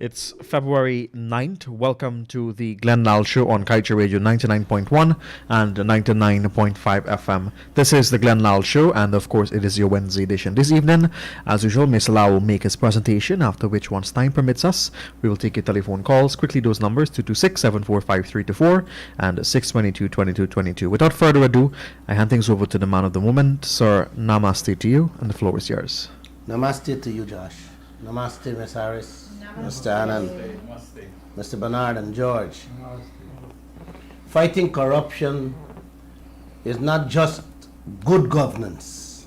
It's February 9th. Welcome to the Glenn Lall Show on Kaieteur Radio 99.1 and 99.5 FM. This is the Glenn Lall Show, and of course, it is your Wednesday edition. This evening, as usual, Mr. Lall will make his presentation, after which, once time permits us, we will take your telephone calls. Quickly, those numbers 226-745-324 and 622-2222. Without further ado, I hand things over to the man of the moment. Sir, namaste to you, and the floor is yours. Namaste to you, Josh. Namaste, Miss Harris. Mr. Anand, Mr. Bernard and George. Fighting corruption is not just good governance.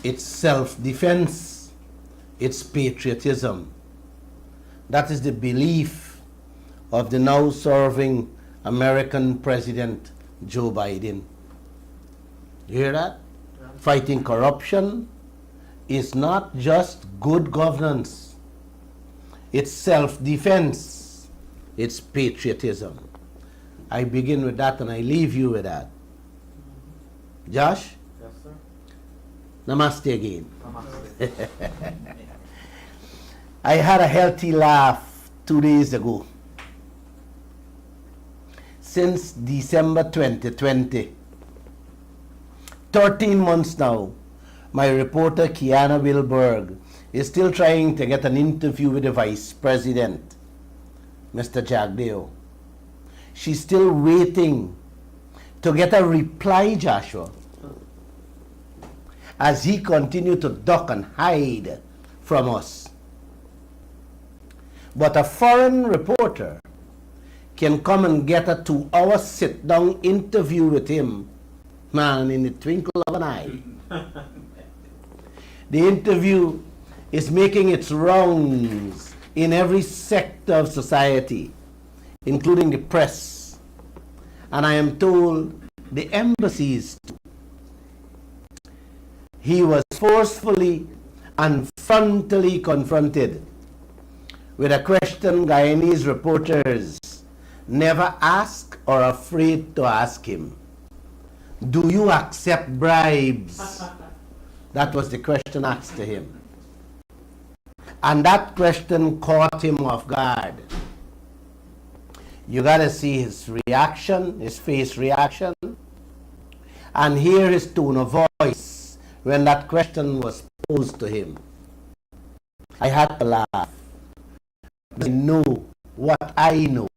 It's self-defense. It's patriotism. That is the belief of the now serving American President Joe Biden. You hear that? Fighting corruption is not just good governance. It's self-defense. It's patriotism. I begin with that and I leave you with that. Josh? Yes, sir. Namaste again. Namaste. I had a healthy laugh 2 days ago. Since December 2020, 13 months now, my reporter Kiana Wilberg is still trying to get an interview with the Vice President, Mr. Jagdeo. She's still waiting to get a reply, Joshua, as he continued to duck and hide from us. But a foreign reporter can come and get a 2-hour sit-down interview with him, man, in the twinkle of an eye. The interview is making its rounds in every sector of society, including the press, and I am told the embassies too. He was forcefully and frontally confronted with a question Guyanese reporters never ask or are afraid to ask him. Do you accept bribes? That was the question asked to him. And that question caught him off guard. You gotta see his reaction, his face reaction, and hear his tone of voice when that question was posed to him. I had to laugh. I know what I know.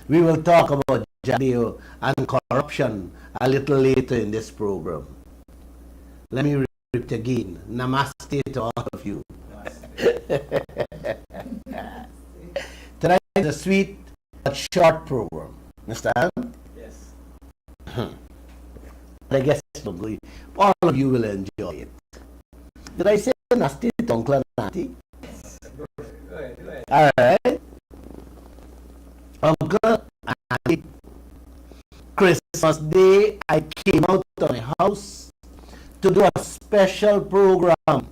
We will talk about Jagdeo and corruption a little later in this program. Let me repeat again. Namaste to all of you. Tonight is a sweet but short program. Mr. Ann? Yes. I guess all of you will enjoy it. Did I say nasty to Uncle and Auntie? Yes. Go ahead. All right. Uncle and Auntie, Christmas Day, I came out of my house to do a special program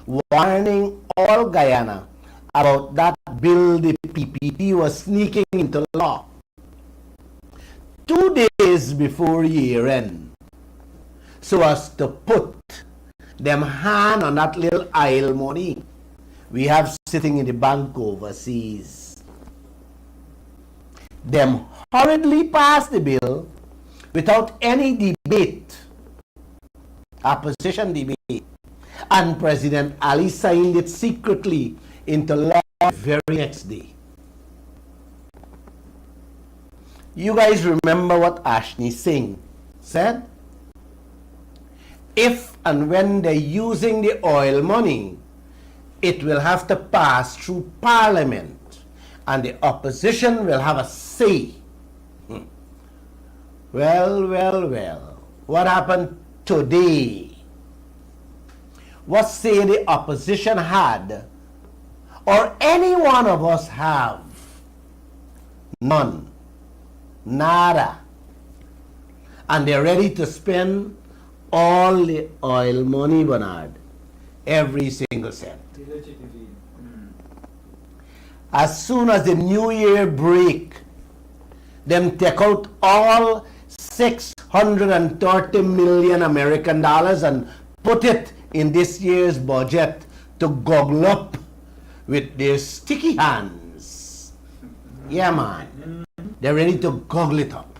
warning all Guyana about that bill the PPP was sneaking into law 2 days before year end, so as to put them hand on that little aisle money we have sitting in the bank overseas. Them hurriedly passed the bill without any debate, opposition debate, and President Ali signed it secretly into law the very next day. You guys remember what Ashni Singh said? If and when they're using the oil money, it will have to pass through Parliament, and the opposition will have a say. Well. What happened today? What say the opposition had, or any one of us have? None. Nada. And they're ready to spend all the oil money, Bernard. Every single cent. As soon as the new year break, them take out all 630 million American dollars and put it in this year's budget to goggle up with their sticky hands. Yeah, man. They're ready to goggle it up.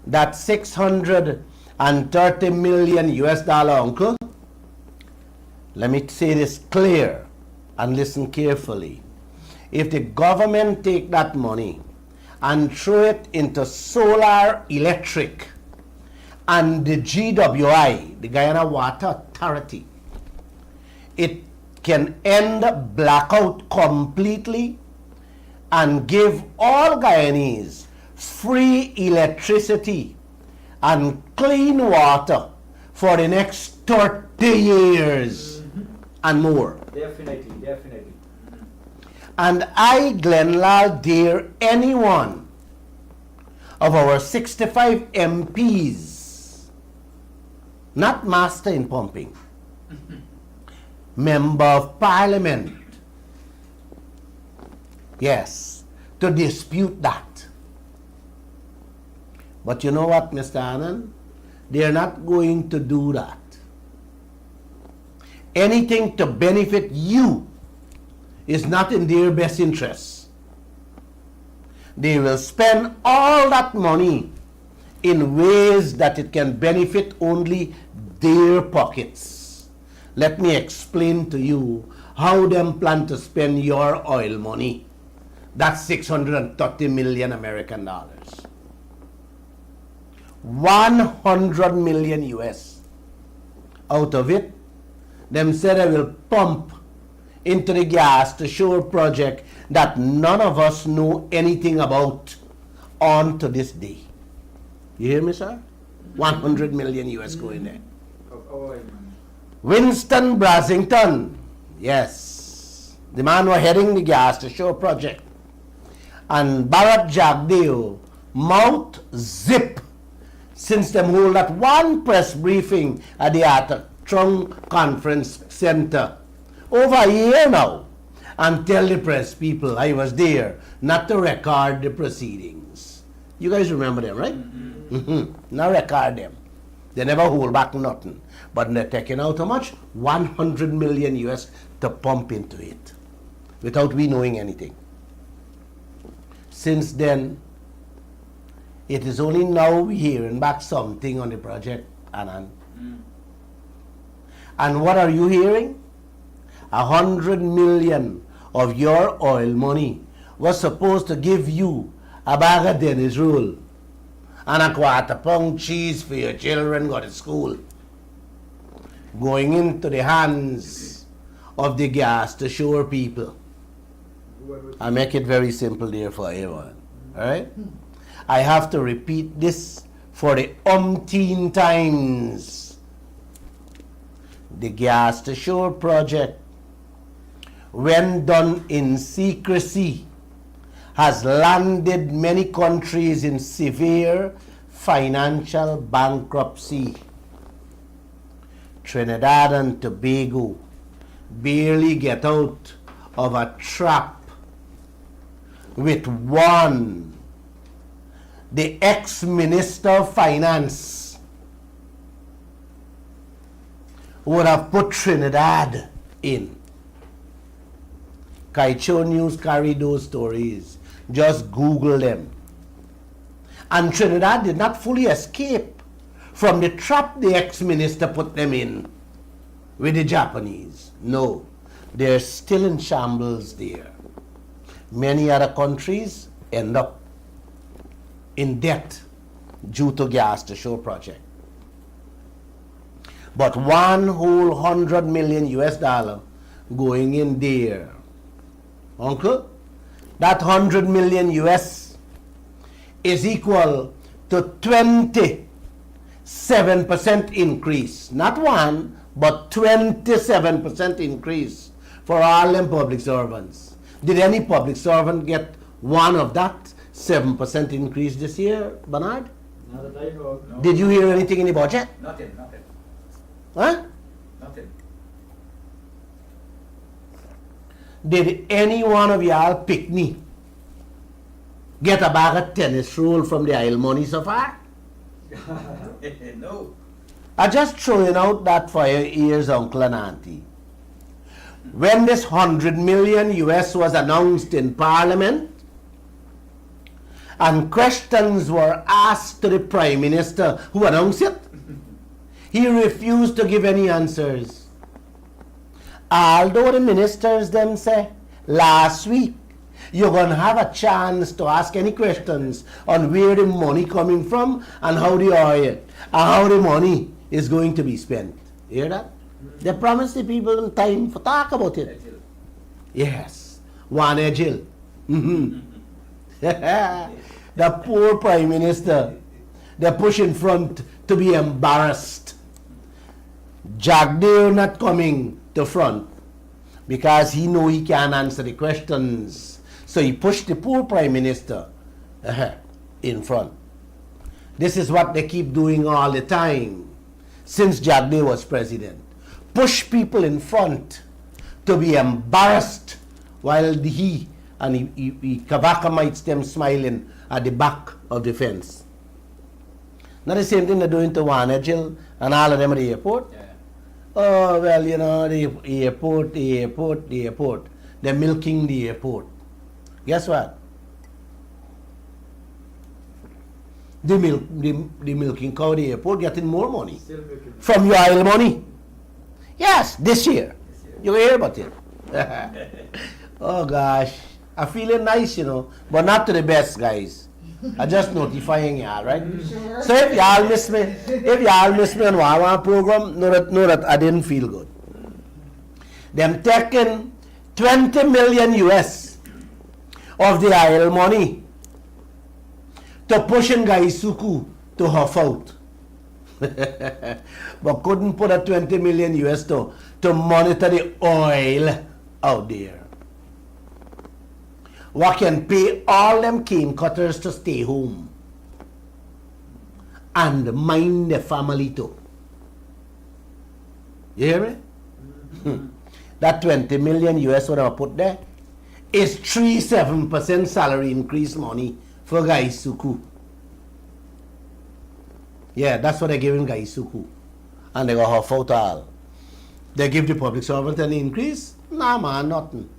That 630 million US dollar, uncle. Let me say this clear and listen carefully. If the government take that money and throw it into solar electric and the GWI, the Guyana Water Authority, it can end blackout completely and give all Guyanese free electricity and clean water for the next 30 years and more. Definitely, definitely. And I, Glenn Lall, dare anyone of our 65 MPs, not master in pumping, member of parliament, yes, to dispute that. But you know what, Mr. Annan? They're not going to do that. Anything to benefit you is not in their best interest. They will spend all that money in ways that it can benefit only their pockets. Let me explain to you how them plan to spend your oil money. That's 630 million American dollars. 100 million US. Out of it, them said they will pump into the gas to shore project that none of us know anything about on to this day. You hear me, sir? 100 million US going there. Winston Brasington, yes, the man who heading the gas to shore project, and Bharat Jagdeo, mouth zip since them hold that one press briefing at the Trung Conference Center over a year now, and tell the press people I was there not to record the proceedings. You guys remember them, right? Not record them. They never hold back nothing. But they're taking out how much? 100 million US to pump into it without we knowing anything. Since then, it is only now we hearing back something on the project, Anand. And what are you hearing? 100 million of your oil money was supposed to give you a bag of Dennis roll and a quarter-pound cheese for your children go to school, going into the hands of the gas to shore people. I make it very simple there for everyone. Alright? I have to repeat this for the umpteen times. The gas to shore project, when done in secrecy, has landed many countries in severe financial bankruptcy. Trinidad and Tobago barely get out of a trap with one, the ex-minister of finance, would have put Trinidad in. Kaieteur News carried those stories. Just Google them. And Trinidad did not fully escape from the trap the ex-minister put them in with the Japanese. No, they're still in shambles there. Many other countries end up in debt due to gas to shore project. But one whole 100 million US dollar going in there. Uncle, that 100 million US is equal to 27% increase. Not one, but 27% increase for all them public servants. Did any public servant get one of that 7% increase this year, Bernard? Not that I know. No. Did you hear anything in the budget? Nothing, nothing. Huh? Nothing. Did any one of y'all pick me get a bag of tennis roll from the Isle money so far? No. I just throwing out that for your ears, uncle and auntie. when this 100 million US was announced in Parliament, and questions were asked to the Prime Minister who announced it, he refused to give any answers. Although the ministers them say, last week, you're going to have a chance to ask any questions on where the money coming from and how the oil and how the money is going to be spent. You hear that? They promised the people time for talk about it. Yes, one Ejil. The poor Prime Minister, they push in front to be embarrassed. Jagdeo not coming to front because he know he can't answer the questions. So he pushed the poor Prime Minister in front. This is what they keep doing all the time since Jagdeo was president. Push people in front to be embarrassed while he Kavakamites them smiling at the back of the fence. Not the same thing they're doing to Wanajil and all of them at the airport. Yeah. Oh, well, you know, the airport. They're milking the airport. Guess what? The milking cow, the airport, getting more money Still making from your oil money. Yes, this year. You hear about it. Oh, gosh. I'm feeling nice, you know, but not to the best, guys. I'm just notifying y'all, right? So if y'all miss me on one program, know that I didn't feel good. Them taking 20 million US of the oil money to pushing Gaisuku to huff out. But couldn't put a 20 million US to monitor the oil out there. What can pay all them cane cutters to stay home and mind the family too. You hear me? That 20 million US what I put there is 3-7% salary increase money for Gaisuku. Yeah, that's what they're giving Gaisuku. And they go half out all. They give the public servant an increase? Nah man, nothing.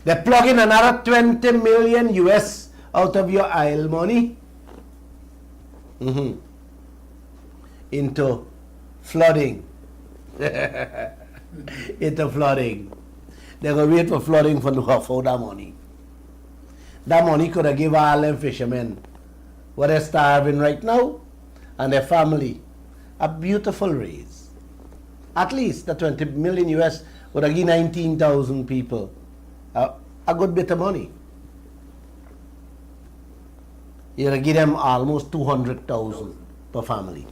They plug in another 20 million US out of your oil money into flooding. Into flooding. They're going to wait for flooding for that money. That money could have given all them fishermen what they're starving right now and their family a beautiful raise. At least the 20 million US would have given 19,000 people a good bit of money. You're going to give them almost 200,000 per family.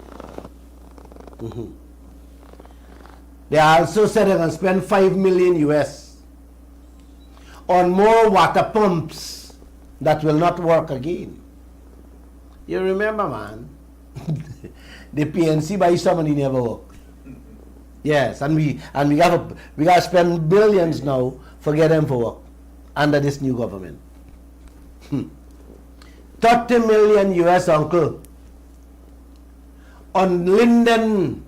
They also said they're going to spend 5 million US on more water pumps that will not work again. You remember, man, the PNC by somebody never work. Yes, and we got to spend billions now for get them for work under this new government. 30 million US, uncle, on Linden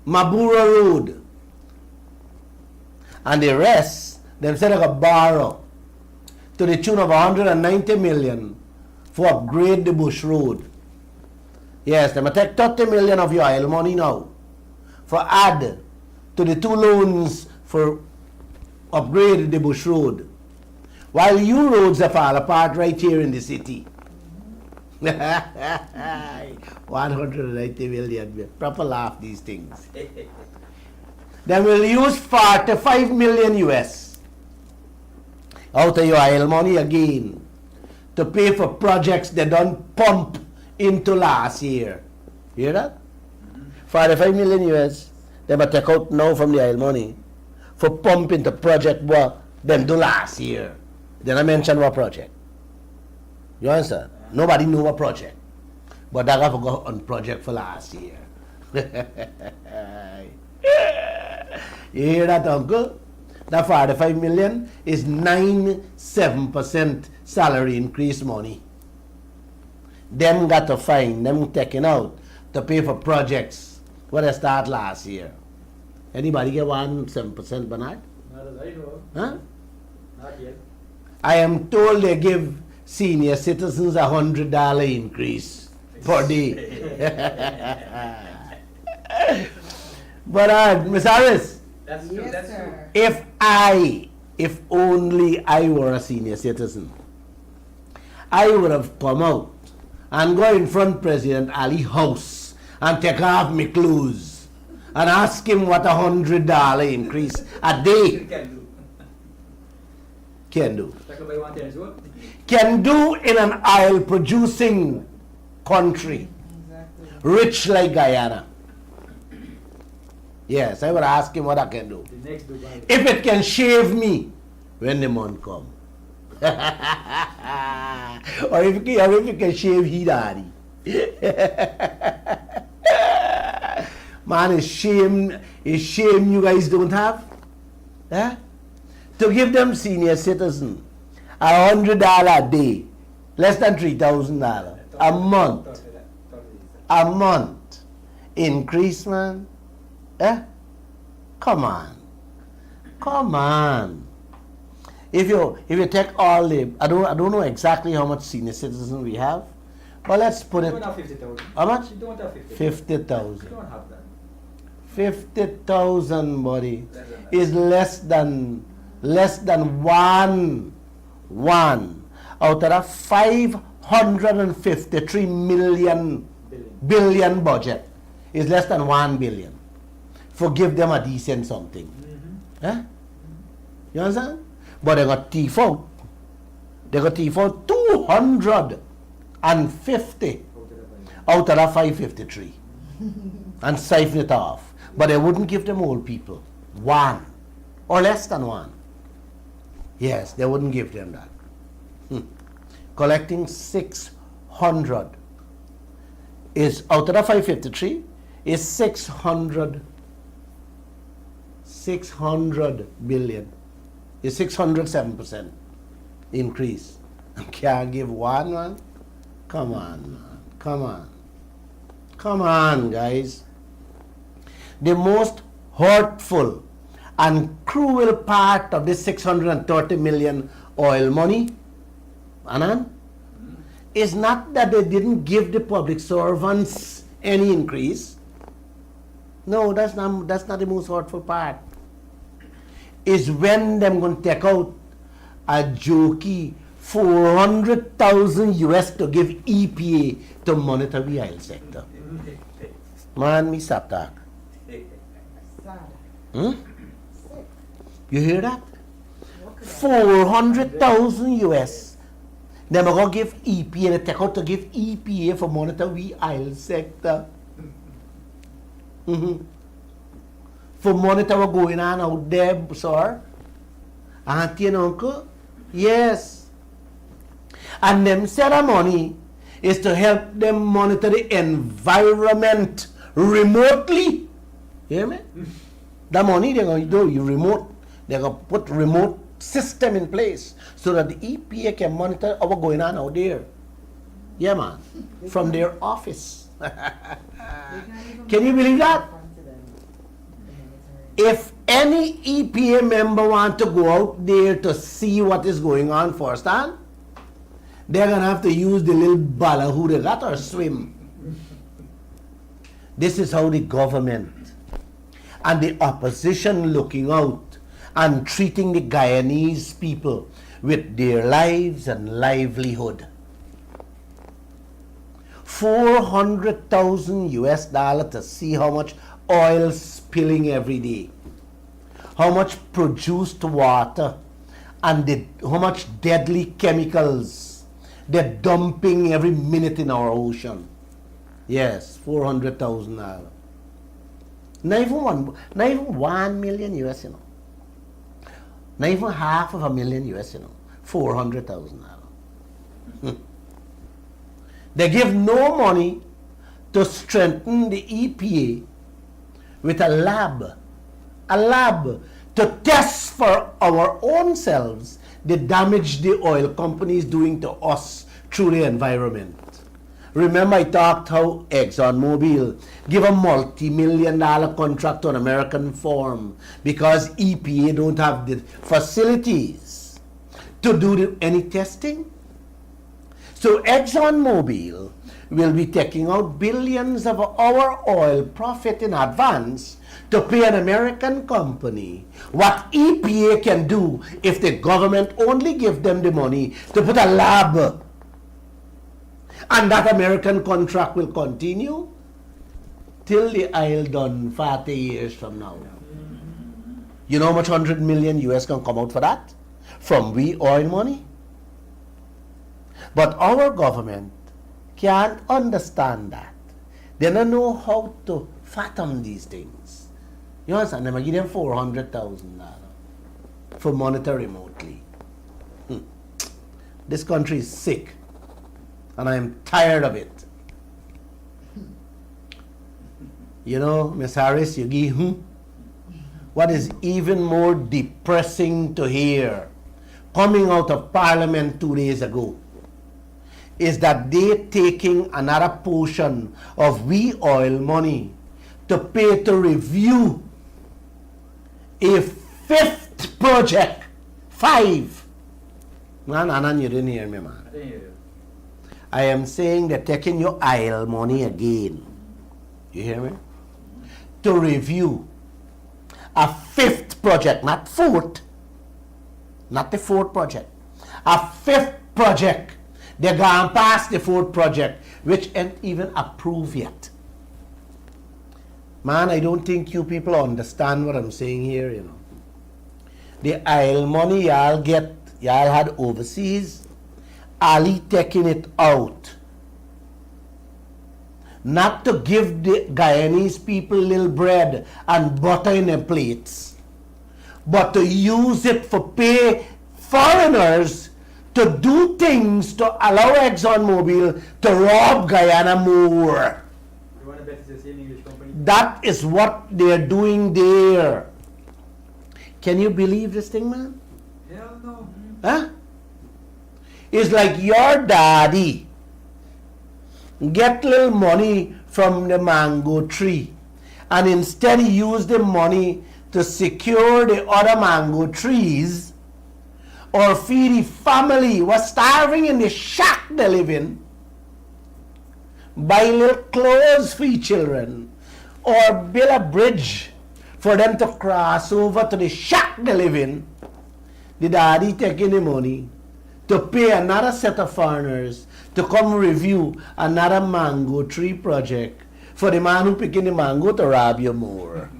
Mabura Road, and the rest them said they got borrow to the tune of 190 million for upgrade the Bush Road. Yes, they might take 30 million of your oil money now for add to the 2 loans for upgrade the Bush Road, while you roads are fall apart right here in the city. 190 million, proper laugh these things. Then we'll use 45 million US out of your oil money again to pay for projects they don't pump into last year. You hear that? 45 million US, they might take out now from the oil money for pump into project what them do last year. Then I mention what project. You understand? Nobody know what project. But I have to go on project for last year. You hear that, uncle? That 45 million is 9-7% salary increase money. Them got to find, them taking out to pay for projects what they start last year. Anybody get 7%, Bernard? No, Not as I know. Huh? Not yet. I am told they give senior citizens $100 increase per day. But Ms. Harris, That's true. Yes, That's sir. if only I were a senior citizen, I would have come out and go in front President Ali house and take off my clothes and ask him what $100 increase a true. day Can do. can do. Talk about 1 tennis what? Can do in an oil producing country, Exactly. rich like Guyana. Yes, I would ask him what I can do. The next Dubai. If it can shave me when the month come. or if it can shave he daddy. Man, it's shame you guys don't have. Eh? To give them senior citizen $100 a day, less than $3,000 a month. A month increase, man. Eh? Come on. Come on. If you take all the I don't know exactly how much senior citizen we have, but let's put You it don't have 50,000. how much? You don't have 50,000. 50,000. You don't have that. 50,000 buddy Less than that. is less than one out of a 553 billion budget is less than 1 billion. Forgive them a decent something. Eh? You understand? But they got thief out. They got thief out 250 out of that 553 and siphon it off. But they wouldn't give them old people one or less than one. Yes, they wouldn't give them that. Collecting 600 is out of the 553 is 600 billion. Is 607% increase. Can't give one, man. Come on, man. Come on, guys. The most hurtful and cruel part of this 630 million oil money, Anand, is not that they didn't give the public servants any increase. No, that's not the most hurtful part. Is when them going to take out a jokey 400,000 US to give EPA to monitor the oil sector. Man, me stop talk. Sad. Hmm? Sick. You hear that? Look at that. 400,000 US. Them are going to give EPA, they take out to give EPA for monitor the oil sector. For monitor what's going on out there, sir. Auntie and uncle? Yes. And them ceremony is to help them monitor the environment remotely. Hear me? The money they're going to do, they're going to put remote system in place so that the EPA can monitor what's going on out there. Yeah, man. From their office. Can you believe that? If any EPA member want to go out there to see what is going on firsthand, they're going to have to use the little ballahu they got or swim. This is how the government and the opposition looking out and treating the Guyanese people with their lives and livelihood. 400,000 US dollars to see how much oil spilling every day, how much produced water, and how much deadly chemicals they're dumping every minute in our ocean. Yes, $400,000. Not even 1 million US, you know. Not even half of a million US, you know. $400,000. They give no money to strengthen the EPA with a lab to test for our own selves the damage the oil companies doing to us through the environment. Remember I talked how ExxonMobil give a multi-million-dollar contract to an American firm because EPA don't have the facilities to do any testing. So ExxonMobil will be taking out billions of our oil profit in advance to pay an American company what EPA can do if the government only give them the money to put a lab. And that American contract will continue till the oil done 40 years from now. You know how much 100 million US can come out for that? From we oil money? But our government can't understand that. They don't know how to fathom these things. You understand? They might give them $400,000 for monitor remotely. This country is sick. And I am tired of it. You know, Miss Harris, you give what is even more depressing to hear coming out of Parliament 2 days ago is that they're taking another portion of we oil money to pay to review a fifth project. 5. Man, you didn't hear me, man. I didn't hear you. I am saying they're taking your oil money again. You hear me? To review a fifth project, not fourth, not the fourth project, a fifth project. They're going past the fourth project, which ain't even approved yet. Man, I don't think you people understand what I'm saying here, you know. The oil money y'all get, y'all had overseas, Ali taking it out. Not to give the Guyanese people little bread and butter in their plates, but to use it for pay foreigners to do things to allow ExxonMobil to rob Guyana more. You want to bet it's the same English company? That is what they're doing there. Can you believe this thing, man? Hell no. Huh? It's like your daddy get little money from the mango tree and instead he use the money to secure the other mango trees or feed the family was starving in the shack they live in, buy little clothes for the children, or build a bridge for them to cross over to the shack they live in. The daddy taking the money to pay another set of foreigners to come review another mango tree project for the man who picking the mango to rob you more.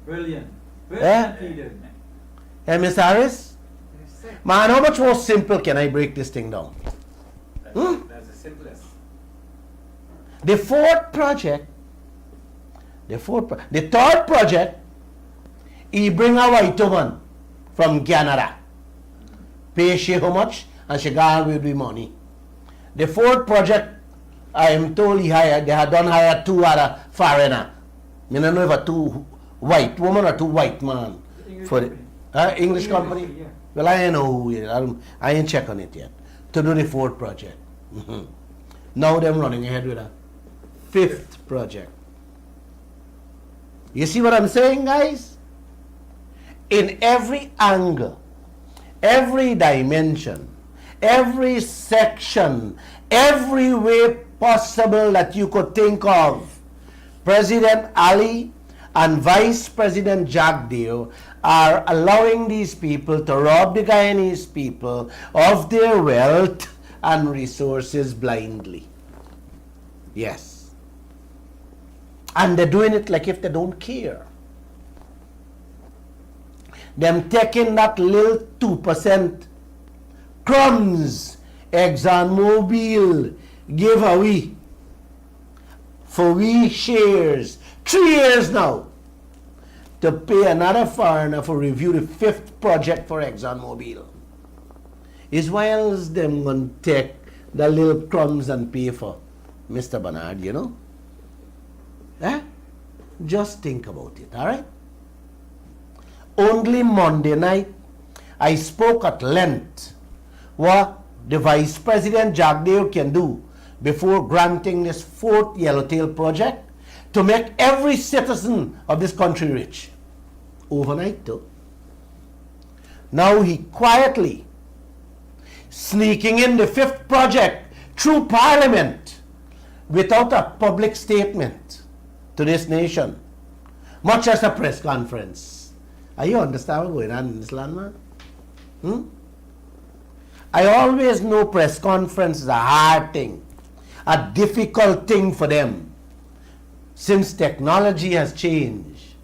Brilliant. Eh? Brilliant, Eden. Hey, Miss Harris? Man, how much more simple can I break this thing down? That's the simplest. The fourth project, the third project, he bring a white woman from Canada. Pay she how much and she got with the money. The fourth project, I am told they had done hire 2 other foreigner. I don't know if a 2 white woman or 2 white man. English For the company. English company? Yeah. Well, I don't know who it is. I ain't check on it yet. To do the fourth project. Now them running ahead with a 5th project. You see what I'm saying, guys? In every angle, every dimension, every section, every way possible that you could think of, President Ali and Vice President Jagdeo are allowing these people to rob the Guyanese people of their wealth and resources blindly. Yes. And they're doing it like if they don't care. Them taking that little 2% crumbs ExxonMobil give away for we shares 3 years now to pay another foreigner for review the 5th project for ExxonMobil. Is why else them gonna take the little crumbs and pay for Mr. Bernard, you know? Eh? Just think about it, all right? Only Monday night, I spoke at length what the Vice President Jagdeo can do before granting this fourth Yellowtail project to make every citizen of this country rich. Overnight though. Now he quietly sneaking in the fifth project through Parliament without a public statement to this nation, much as a press conference. Are you understand what's going on in this land, man? I always know press conference is a hard thing, a difficult thing for them, since technology has changed.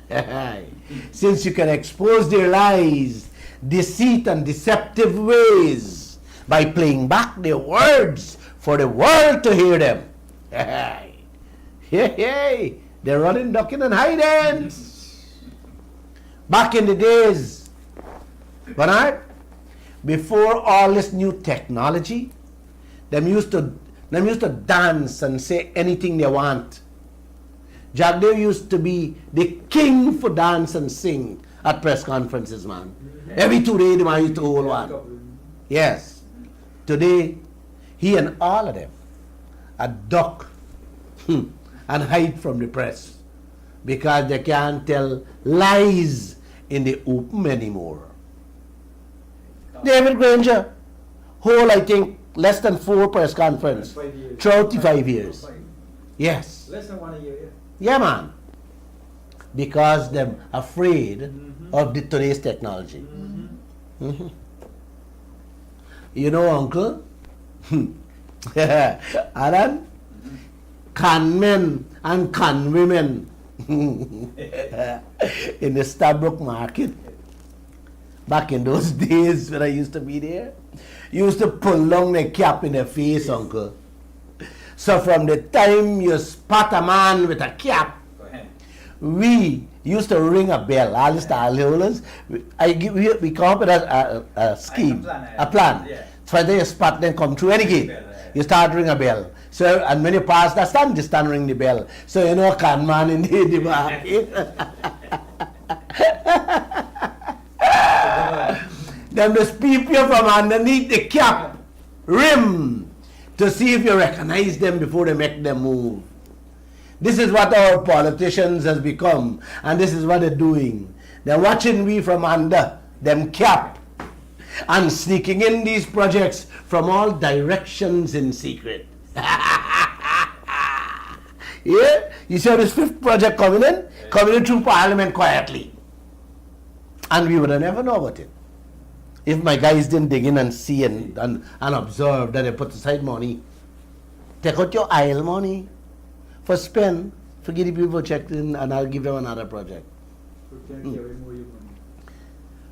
Since you can expose their lies, deceit and deceptive ways by playing back their words for the world to hear them. They're running, ducking and hiding. Back in the days, Bernard, before all this new technology, them used to dance and say anything they want. Jack Dave used to be the king for dance and sing at press conferences, man. Every 2 days, the man used to hold one. Yes. Today, he and all of them are duck and hide from the press because they can't tell lies in the open anymore. David Granger, hold, I think, less than 4 press conferences throughout the 5 years. Yes. Less than 1 a year, yeah. Yeah, man. Because they're afraid of today's technology. You know, Uncle? Alan? Can men and can women in the Stabrook market, back in those days when I used to be there, used to pull down the cap in their face, Uncle. So from the time you spot a man with a cap, we used to ring a bell. All the stallholders, we come up with a scheme, a plan. Yeah. So then you spot them come through any gate, you start ring a bell. So and when you pass that stand, you stand ring the bell. So you know can man in the market. Then just peep you from underneath the cap rim to see if you recognize them before they make them move. This is what our politicians has become, and this is what they're doing. They're watching we from under them cap and sneaking in these projects from all directions in secret. Yeah? You see this fifth project coming in through Parliament quietly. And we would have never know about it if my guys didn't dig in and see and observe that they put aside money. Take out your aisle money for spend, forget the people checked in, and I'll give them another project.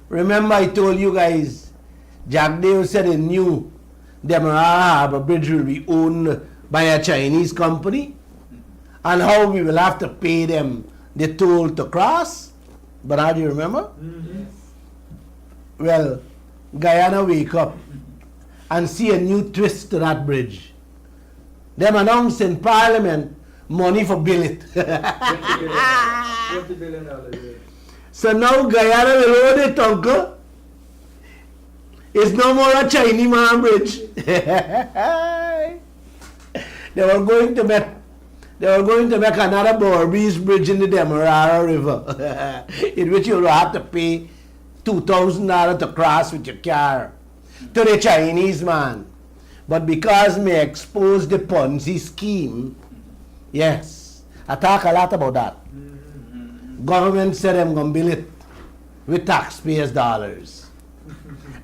Remember I told you guys, Jack Dale said he knew Demerara Harbour Bridge will be owned by a Chinese company and how we will have to pay them the toll to cross. But how do you remember? Well, Guyana wake up and see a new twist to that bridge. Them announced in Parliament money for build it. $20 billion. Yeah. So now Guyana will own it, Uncle. It's no more a Chinese man bridge. They were going to make another Borbys bridge in the Demerara River, in which you will have to pay $2,000 to cross with your car to the Chinese man. But because me expose the Ponzi scheme, yes, I talk a lot about that. Government said I'm going to build it with taxpayers' dollars.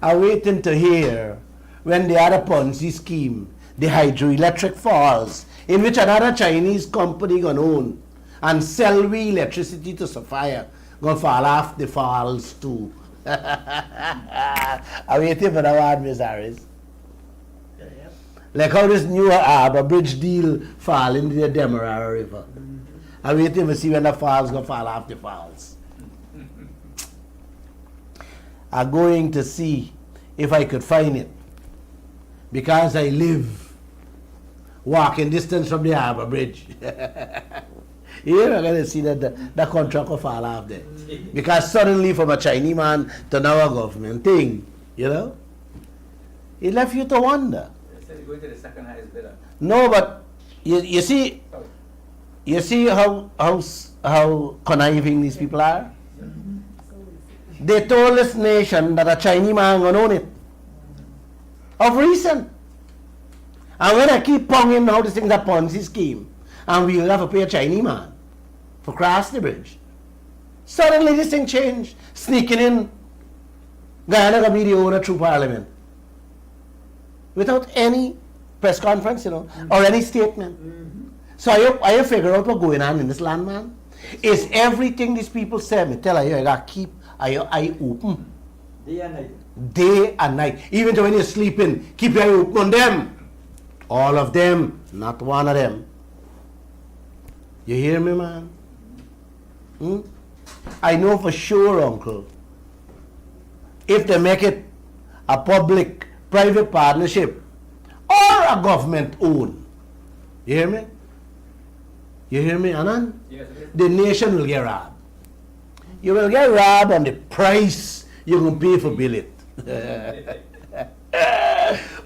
I'm waiting to hear when the other Ponzi scheme, the hydroelectric falls, in which another Chinese company going to own and sell we electricity to Sophia, going to fall off the falls too. I'm waiting for the one, Miss Harris. Like how this new Harbour Bridge deal fall into the Demerara River. I'm waiting to see when the falls going to fall off the falls. I'm going to see if I could find it, because I live walking distance from the Harbour Bridge. You're not going to see that the contract will fall off there. Because suddenly from a Chinese man to now a government thing, you know, it left you to wonder. going to the second highest bidder. No, but you see, Sorry. you see how conniving these people are? They told this nation that a Chinese man gonna own it. Of recent. And when I keep ponging now this thing's a Ponzi scheme, and we'll have to pay a Chinese man for cross the bridge. Suddenly this thing changed. Sneaking in, Guyana gonna be the owner through parliament. Without any press conference, you know, or any statement. So I figure out what's going on in this land, man. Is everything these people say, me tell you, I gotta keep your eye open. Day and night. Day and night. Even when you're sleeping, keep your eye open on them. All of them, not one of them. You hear me, man? I know for sure, uncle, if they make it a public-private partnership or a government owned, you hear me? You hear me, Anand? Yes, it is. The nation will get robbed. You will get robbed on the price you can pay for build it.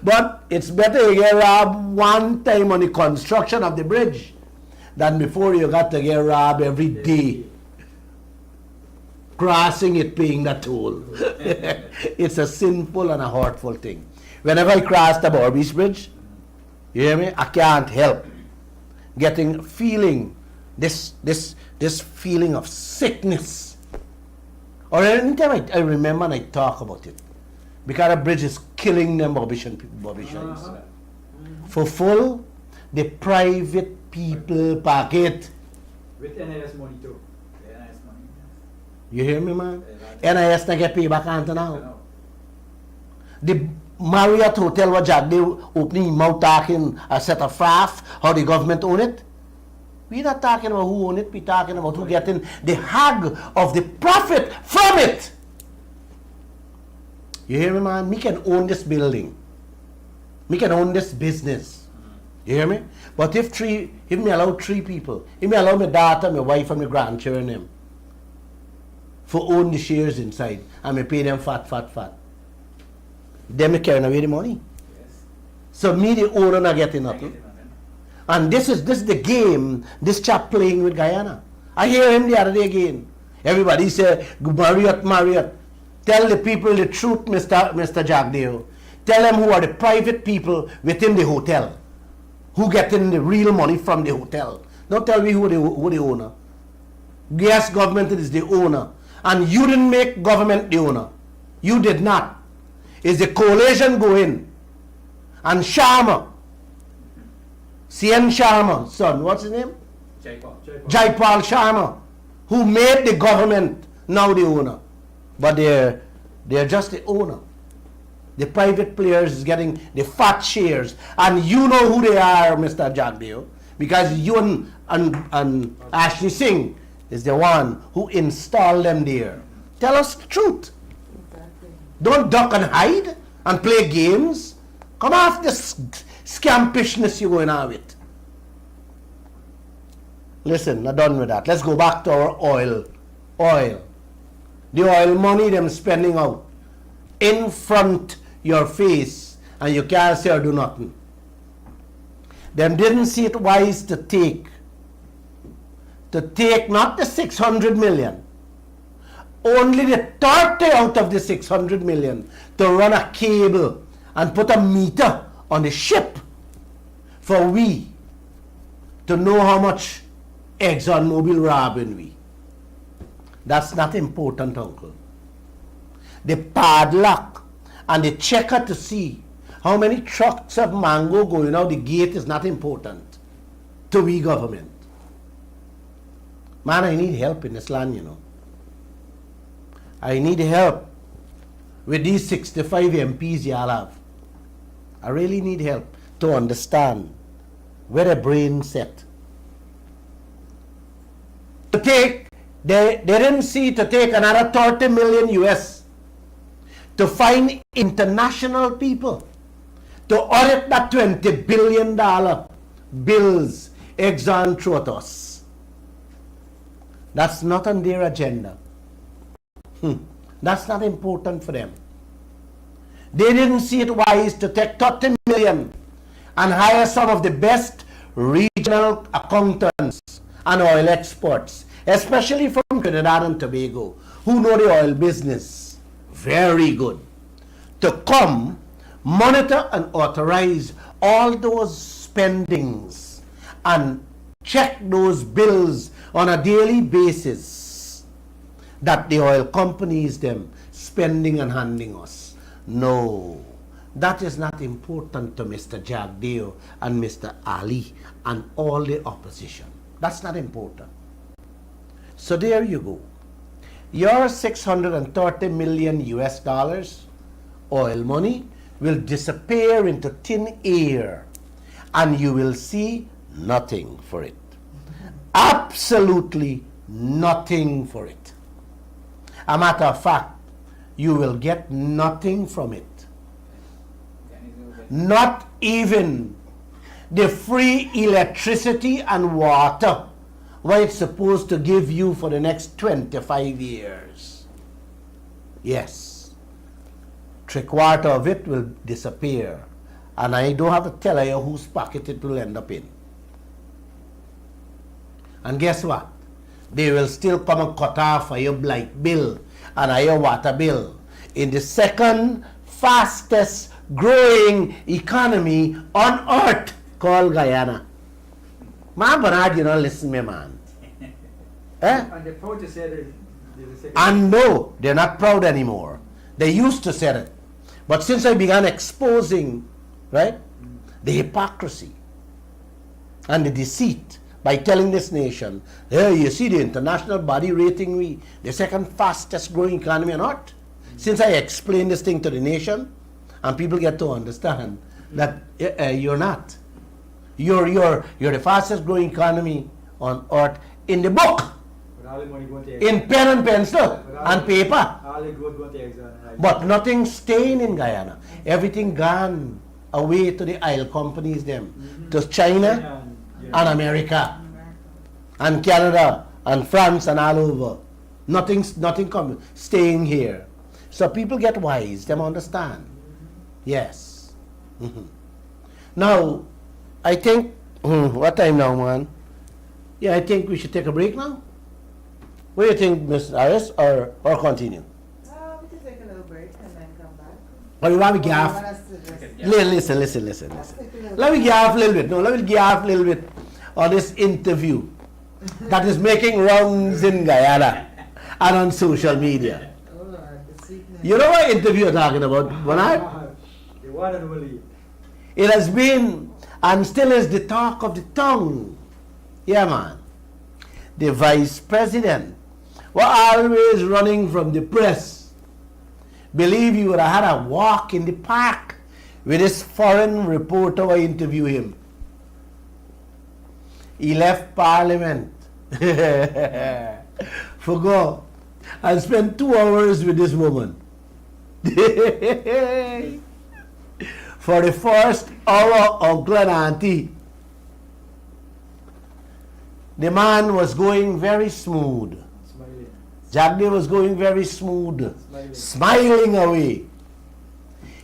But it's better you get robbed one time on the construction of the bridge than before you got to get robbed every day crossing it, paying the toll. It's a sinful and a hurtful thing. Whenever I cross the Borby's Bridge, you hear me? I can't help feeling this feeling of sickness. Or anytime I remember and I talk about it, because the bridge is killing them Bobby-shines. For full, the private people pocket. With NIS money too. The NIS money. You hear me, man? NIS na get payback until I now. know. The Marriott Hotel was Jack, they opening mouth talking a set of faff, how the government own it. We're not talking about who own it, we're talking about who getting the hag of the profit from it. You hear me, man? Me can own this building. Me can own this business. You hear me? But if me allow 3 people, if me allow my daughter, my wife, and my grandchildren them for own the shares inside, and me pay them fat, then me carrying away the money. Yes. So me, the owner, not getting nothing. Negative, man. And this is the game this chap playing with Guyana. I hear him the other day again. Everybody say, Marriott. Tell the people the truth, Mr. Jagdeo. Tell them who are the private people within the hotel, who getting the real money from the hotel. Don't tell me who the owner. Yes, government is the owner. And you didn't make government the owner. You did not. It's the coalition going. And Sharma, CN Sharma, son, what's his name? Jaipal. Jaipal Sharma, who made the government now the owner. But they're just the owner. The private players is getting the fat shares. And you know who they are, Mr. Jagdeo, because you and Ashley Singh is the one who installed them there. Tell us the truth. Exactly. Don't duck and hide and play games. Come off this scampishness you're going on with. Listen, not done with that. Let's go back to our oil. The oil money them spending out in front your face, and you can't say or do nothing. Them didn't see it wise to take not the 600 million, only the 30 out of the 600 million to run a cable and put a meter on the ship for we to know how much ExxonMobil robbing we. That's not important, uncle. The padlock and the checker to see how many trucks of mango going out the gate is not important to we government. Man, I need help in this land, you know. I need help with these 65 MPs y'all have. I really need help to understand where the brain set. They didn't see to take another 30 million US to find international people to audit that $20 billion bills Exxon threw at us. That's not on their agenda. That's not important for them. They didn't see it wise to take 30 million and hire some of the best regional accountants and oil experts, especially from Trinidad and Tobago, who know the oil business very good, to come, monitor and authorize all those spendings and check those bills on a daily basis that the oil companies them spending and handing us. No, that is not important to Mr. Jagdeo and Mr. Ali and all the opposition. That's not important. So there you go. Your 630 million US dollars oil money will disappear into thin air and you will see nothing for it. Absolutely nothing for it. A matter of fact, you will get nothing from it. Not even the free electricity and water what it's supposed to give you for the next 25 years. Yes. 3/4 of it will disappear. And I don't have to tell you whose pocket it will end up in. And guess what? They will still come and cut off your light bill and your water bill in the second fastest growing economy on earth called Guyana. Man, Bernard, you don't listen to me, man. Eh? And they're proud to say they're the second. And no, they're not proud anymore. They used to say it. But since I began exposing, right, the hypocrisy and the deceit by telling this nation, hey, you see the international body rating me the second fastest growing economy on earth. Since I explained this thing to the nation, and people get to understand that you're not. You're the fastest growing economy on earth in the book, But all the money going to in pen and pencil and paper. all the good going to exile. But nothing staying in Guyana. Everything gone away to the oil companies them, to China and America and Canada and France and all over. Nothing coming, staying here. So people get wise, them understand. Yes. Now, I think, what time now, man? Yeah, I think we should take a break now. What do you think, Ms. Iris, or continue? We can take a little break and then come back. Or you want me Or to you gaff? want us to just- Listen. Let's take a little Let me gaff a little bit. No, let me gaff a little bit on this interview that is making rounds in Guyana and on social media. Oh Lord, the sweetness. You know what interview you're talking about, Bernard? The one and only. It has been and still is the talk of the tongue. Yeah, man. The vice president was always running from the press. Believe you would have had a walk in the park with this foreign reporter who interviewed him. He left Parliament for go and spent 2 hours with this woman. For the first hour, uncle and auntie. The man was going very smooth. Smiling. Jagdeo was going very smooth, smiling away.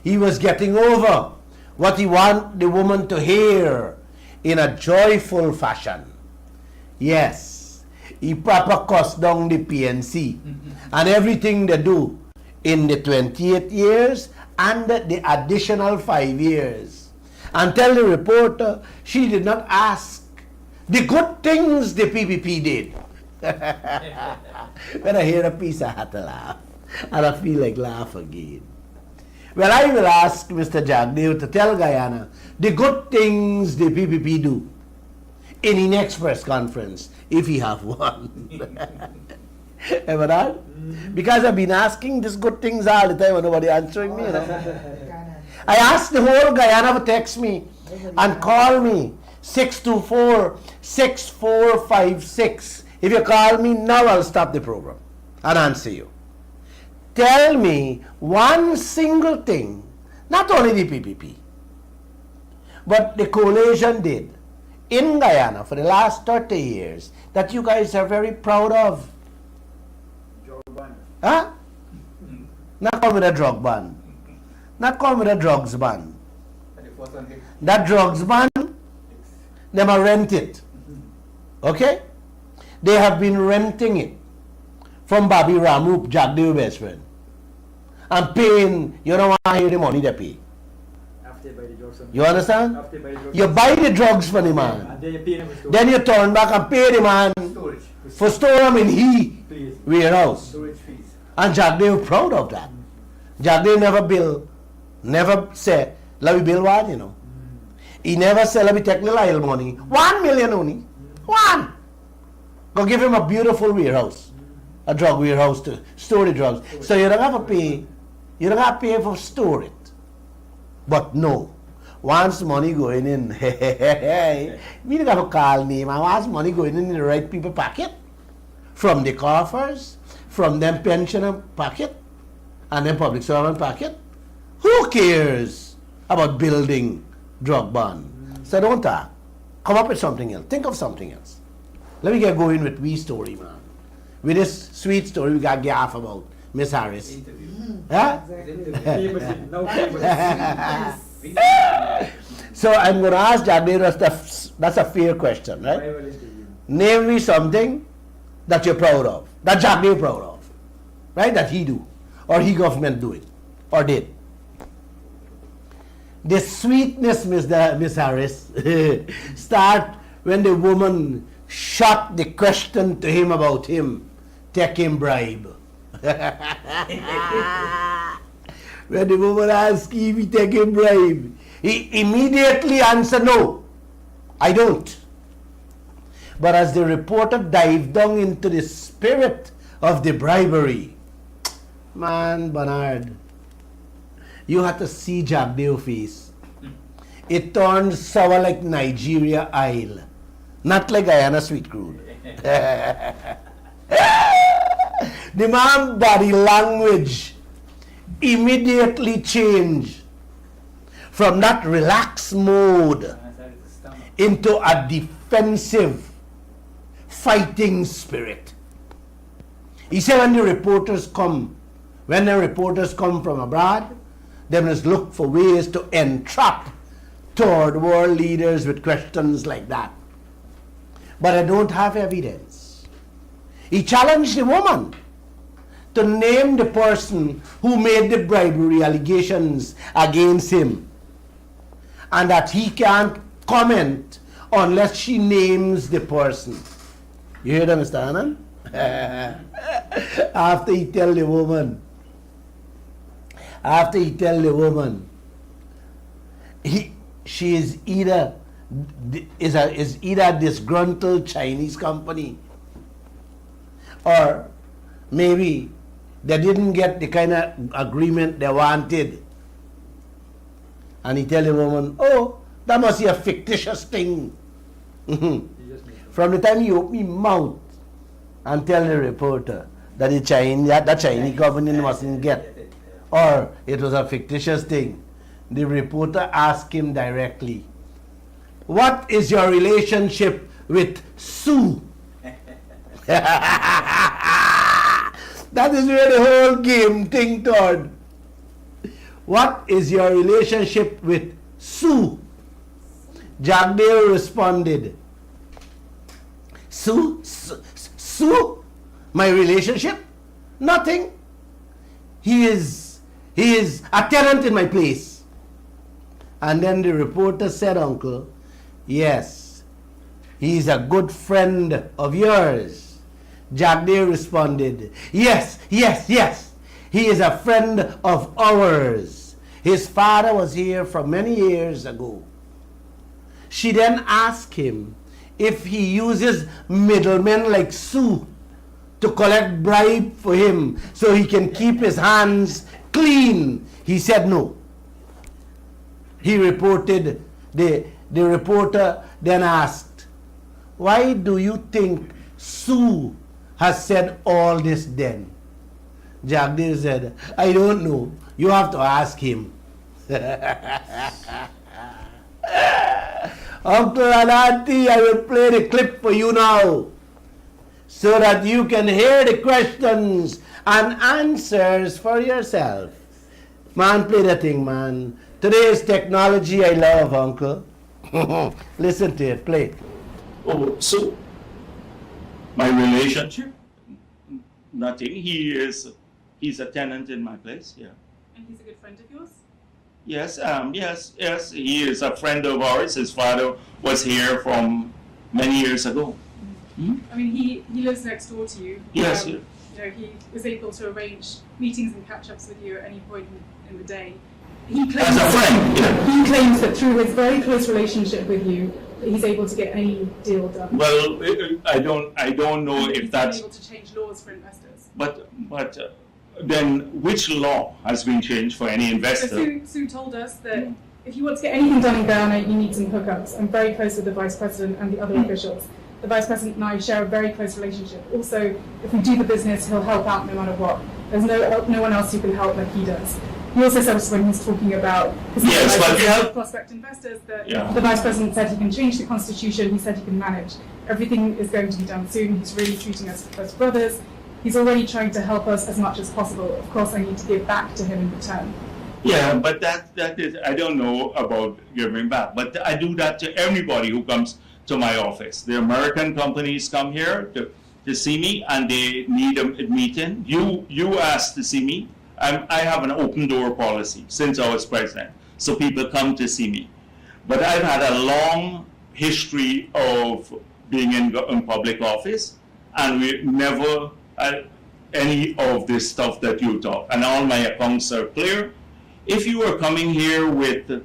He was getting over what he want the woman to hear in a joyful fashion. Yes, he proper cussed down the PNC and everything they do in the 28 years and the additional 5 years. And tell the reporter she did not ask the good things the PPP did. When I hear a piece, I have to laugh. And I feel like laugh again. Well, I will ask Mr. Jagdeo to tell Guyana the good things the PPP do in the next press conference, if he have one. Ever that? Because I've been asking these good things all the time and nobody answering me, you know. I asked the whole Guyana to text me and call me 624-6456. If you call me now, I'll stop the program and answer you. Tell me one single thing, not only the PPP, but the coalition did in Guyana for the last 30 years that you guys are very proud of. Huh? Not come with a drug ban. Not come with a drugs ban. that drugs man, them a rent it. Okay? They have been renting it from Bobby Ramoop, Jack Dew best friend. And paying, you don't want to hear the money they pay. After you buy the drugs. You understand? After you buy the drugs. You buy the drugs for the man. And then you pay them for storage. Then you turn back and pay the man Storage. for store them in he Please. warehouse. Storage fees. And Jack Dew proud of that. Jack Dew never say, let me bill one, you know. He never say, let me take the Lall money. 1 million only. One. Go give him a beautiful warehouse. A drug warehouse to store the drugs. So you don't have to pay. You don't have to pay for store it. But no. Once money going in, we don't have to call name. And once money going in the right people pocket, from the coffers, from them pensioner pocket, and then public servant pocket, who cares about building drug bond? So don't talk. Come up with something else. Think of something else. Let me get going with we story, man. With this sweet story we got gaff about Miss Harris. Huh? Famous. No famous. So I'm going to ask Jack Dew, that's a fair question, right? Bible interview. Name me something that you're proud of, that Jack Dew proud of, right? That he do, or he government do it, or did. The sweetness, Miss Harris, start when the woman shot the question to him about him taking bribe. When the woman asked if he taking bribe, he immediately answered, no, I don't. But as the reporter dived down into the spirit of the bribery, man, Bernard, you had to see Jack Dew's face. It turned sour like Nigeria Isle, not like Guyana sweet crude. The man's body language immediately changed from that relaxed mode into a defensive fighting spirit. He said when the reporters come from abroad, they must look for ways to entrap third world leaders with questions like that. But I don't have evidence. He challenged the woman to name the person who made the bribery allegations against him, and that he can't comment unless she names the person. You hear that, Mr. Anand? After he tell the woman, she is either a disgruntled Chinese company, or maybe they didn't get the kind of agreement they wanted. And he tell the woman, oh, that must be a fictitious thing. From the time you open your mouth and tell the reporter that the Chinese government mustn't get, or it was a fictitious thing, the reporter asked him directly, what is your relationship with Sue? That is where the whole game thing turned. What is your relationship with Sue? Jack Dew responded, Sue? My relationship? Nothing. He is a tenant in my place. And then the reporter said, uncle, yes, he is a good friend of yours. Jack Dew responded, yes, he is a friend of ours. His father was here from many years ago. She then asked him if he uses middlemen like Sue to collect bribe for him so he can keep his hands clean. He said no. He reported, the reporter then asked, why do you think Sue has said all this then? Jack Dew said, I don't know. You have to ask him. Uncle and Auntie, I will play the clip for you now so that you can hear the questions and answers for yourself. Man, play the thing, man. Today's technology I love, Uncle. Listen to it, play it. Oh, so my relationship? Nothing. He's a tenant in my place. Yeah. And he's a good friend of yours? Yes. Yes. He is a friend of ours. His father was here from many years ago. Hmm? I mean, he lives next door to you. Yes. You know, he was able to arrange meetings and catch-ups with you at any point in the day. He claims As a friend. Yeah. He claims that through his very close relationship with you, that he's able to get any deal done. Well, I don't know And if he's that's. able to change laws for investors. But then which law has been changed for any So investor? Sue told us that if you want to get anything done in Ghana, you need some hookups. I'm very close with the Vice President and the other officials. The Vice President and I share a very close relationship. Also, if we do the business, he'll help out no matter what. There's no one else who can help like he does. He also said when he was talking about Yes, but yeah. prospect investors that Yeah. the Vice President said he can change the Constitution, he said he can manage. Everything is going to be done soon. He's really treating us as brothers. He's already trying to help us as much as possible. Of course, I need to give back to him in return. Yeah, but that is, I don't know about giving back, but I do that to everybody who comes to my office. The American companies come here to see me and they need a meeting. You asked to see me. I have an open door policy since I was president, so people come to see me. But I've had a long history of being in public office, and we never had any of this stuff that you talk. And all my accounts are clear. If you are coming here with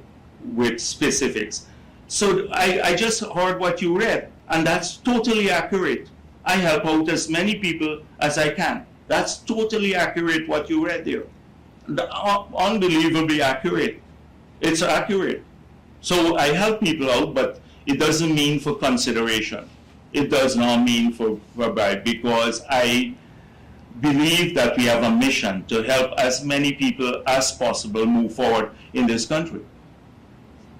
specifics, so I just heard what you read, and that's totally accurate. I help out as many people as I can. That's totally accurate what you read there. Unbelievably accurate. It's accurate. So I help people out, but it doesn't mean for consideration. It does not mean for bribe, because I believe that we have a mission to help as many people as possible move forward in this country.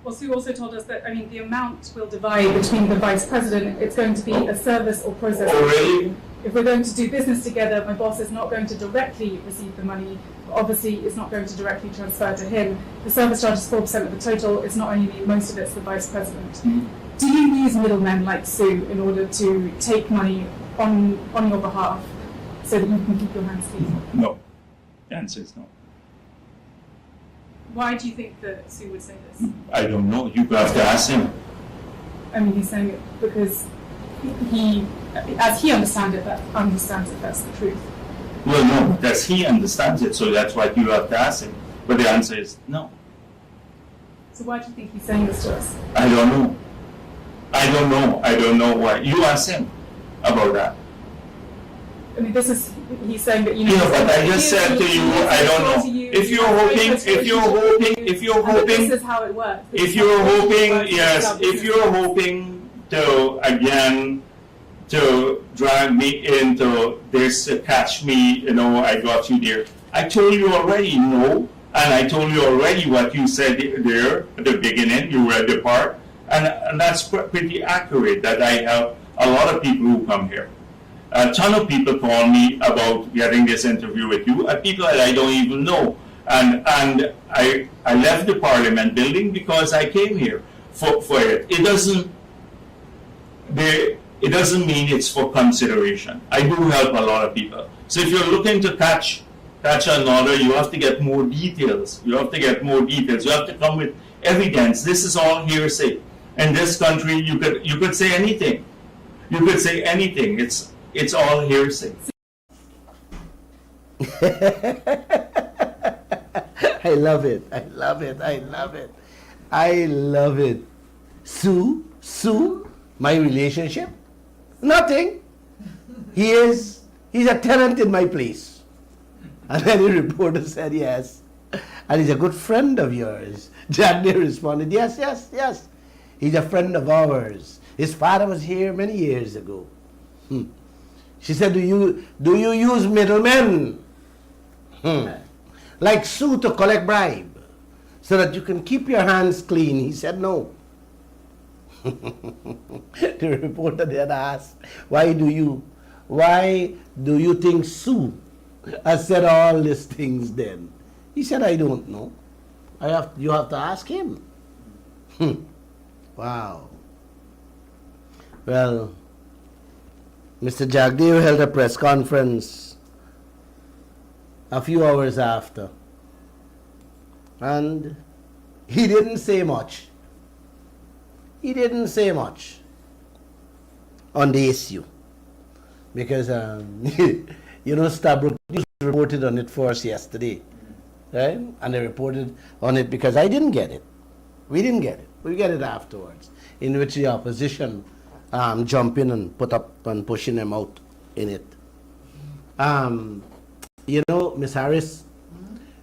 Well, Sue also told us that, I mean, the amount will divide between the Vice President. It's going to be a service or process. Oh, really? If we're going to do business together, my boss is not going to directly receive the money. Obviously, it's not going to directly transfer to him. The service charge is 4% of the total. It's not only me, most of it's the Vice President. Mm-hmm. Do you use middlemen like Sue in order to take money on your behalf so that you can keep your hands clean? No. The answer is no. Why do you think that Sue would say this? I don't know. You have to ask him. I mean, he's saying it because he, as he understands it, that's the truth. Well, no, that's he understands it, so that's what you have to ask him. But the answer is no. So why do you think he's saying this to us? I don't know. I don't know why. You ask him about that. I mean, he's saying that, you know. Yeah, but I just said to you, I don't know. If you're hoping, this is how it works. if you're hoping to, again, to drag me into this, catch me, I got you there. I told you already no, and I told you already what you said there at the beginning. You read the part, and that's pretty accurate, that I have a lot of people who come here. A ton of people call me about getting this interview with you, and people that I don't even know. And I left the Parliament building because I came here for it. It doesn't mean it's for consideration. I do help a lot of people. So if you're looking to catch another, you have to get more details. You have to come with evidence. This is all hearsay. In this country, you could say anything. You could say anything. It's all hearsay. I love it. I love it. I love it. I love it. Sue, my relationship? Nothing. He's a tenant in my place. And then the reporter said yes. And he's a good friend of yours. Jadney responded, yes. He's a friend of ours. His father was here many years ago. She said, do you use middlemen? Like Sue to collect bribe so that you can keep your hands clean? He said no. The reporter then asked, why do you think Sue has said all these things then? He said, I don't know. You have to ask him. Wow. Well, Mr. Jagdev held a press conference a few hours after, and he didn't say much. He didn't say much on the issue because, Stabrook News reported on it for us yesterday, right? And they reported on it because I didn't get it. We didn't get it. We get it afterwards, in which the opposition jump in and put up and pushing them out in it. Miss Harris,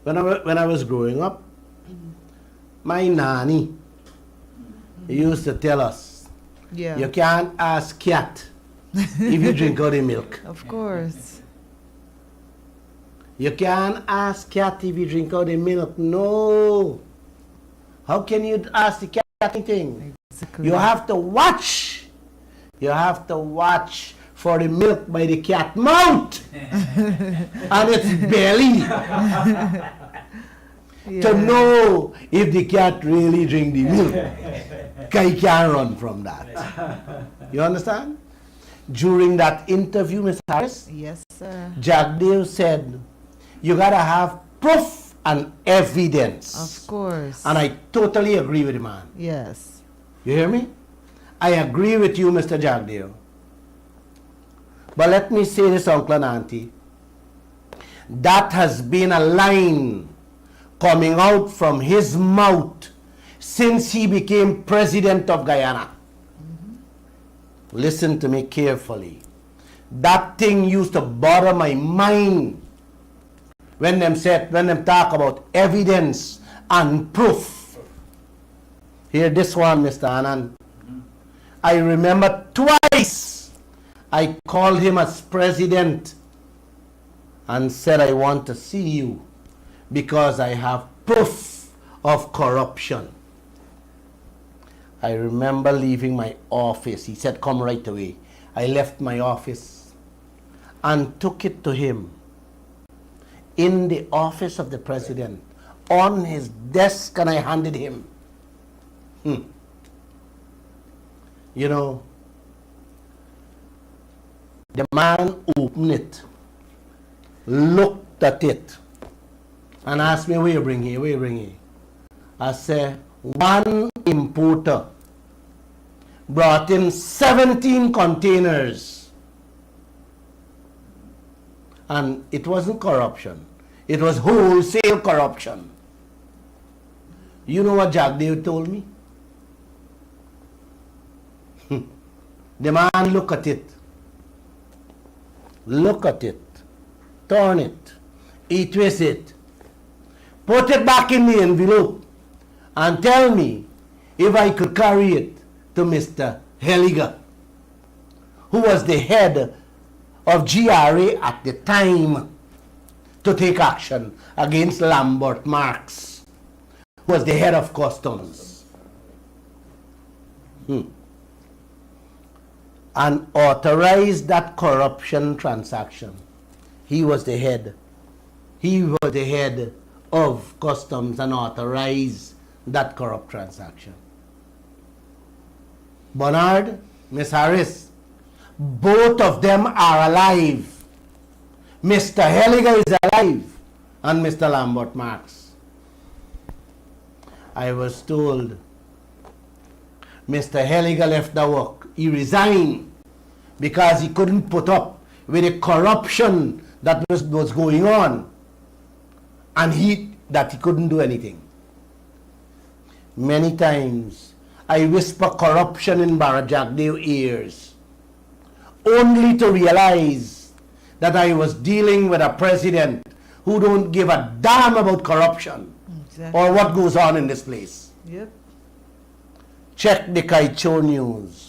when I was growing up, my nanny used to tell us, Yeah. you can't ask cat if you drink out the milk. Of course. You can't ask cat if you drink out the milk. No. How can you ask the cat anything? Exactly. You have to watch. You have to watch for the milk by the cat mouth and its belly to know if the cat really drink the milk. He can't run from that. You understand? During that interview, Ms. Harris, Yes, sir. Jagdev said, you gotta have proof and evidence. Of course. And I totally agree with the man. Yes. You hear me? I agree with you, Mr. Jagdev. But let me say this, uncle and auntie. That has been a line coming out from his mouth since he became president of Guyana. Listen to me carefully. That thing used to bother my mind when them talk about evidence and proof. Hear this one, Mr. Anand. I remember twice I called him as president and said, I want to see you because I have proof of corruption. I remember leaving my office. He said, come right away. I left my office and took it to him in the office of the president on his desk, and I handed him. You know, the man opened it, looked at it, and asked me, where you bring here? I said, one importer brought in 17 containers. And it wasn't corruption. It was wholesale corruption. You know what Jagdev told me? The man look at it, turn it, he twist it, put it back in the envelope, and tell me if I could carry it to Mr. Helliger, who was the head of GRA at the time, to take action against Lambert Marx, who was the head of customs. And authorized that corruption transaction. He was the head. He was the head of customs and authorized that corrupt transaction. Bernard, Miss Harris, both of them are alive. Mr. Helliger is alive and Mr. Lambert Marx. I was told Mr. Helliger left the work. He resigned because he couldn't put up with the corruption that was going on, and that he couldn't do anything. Many times I whisper corruption in Jagdev's ears, only to realize that I was dealing with a president who don't give a damn about corruption or what goes on in this place. Yep. Check the Kaieteur news.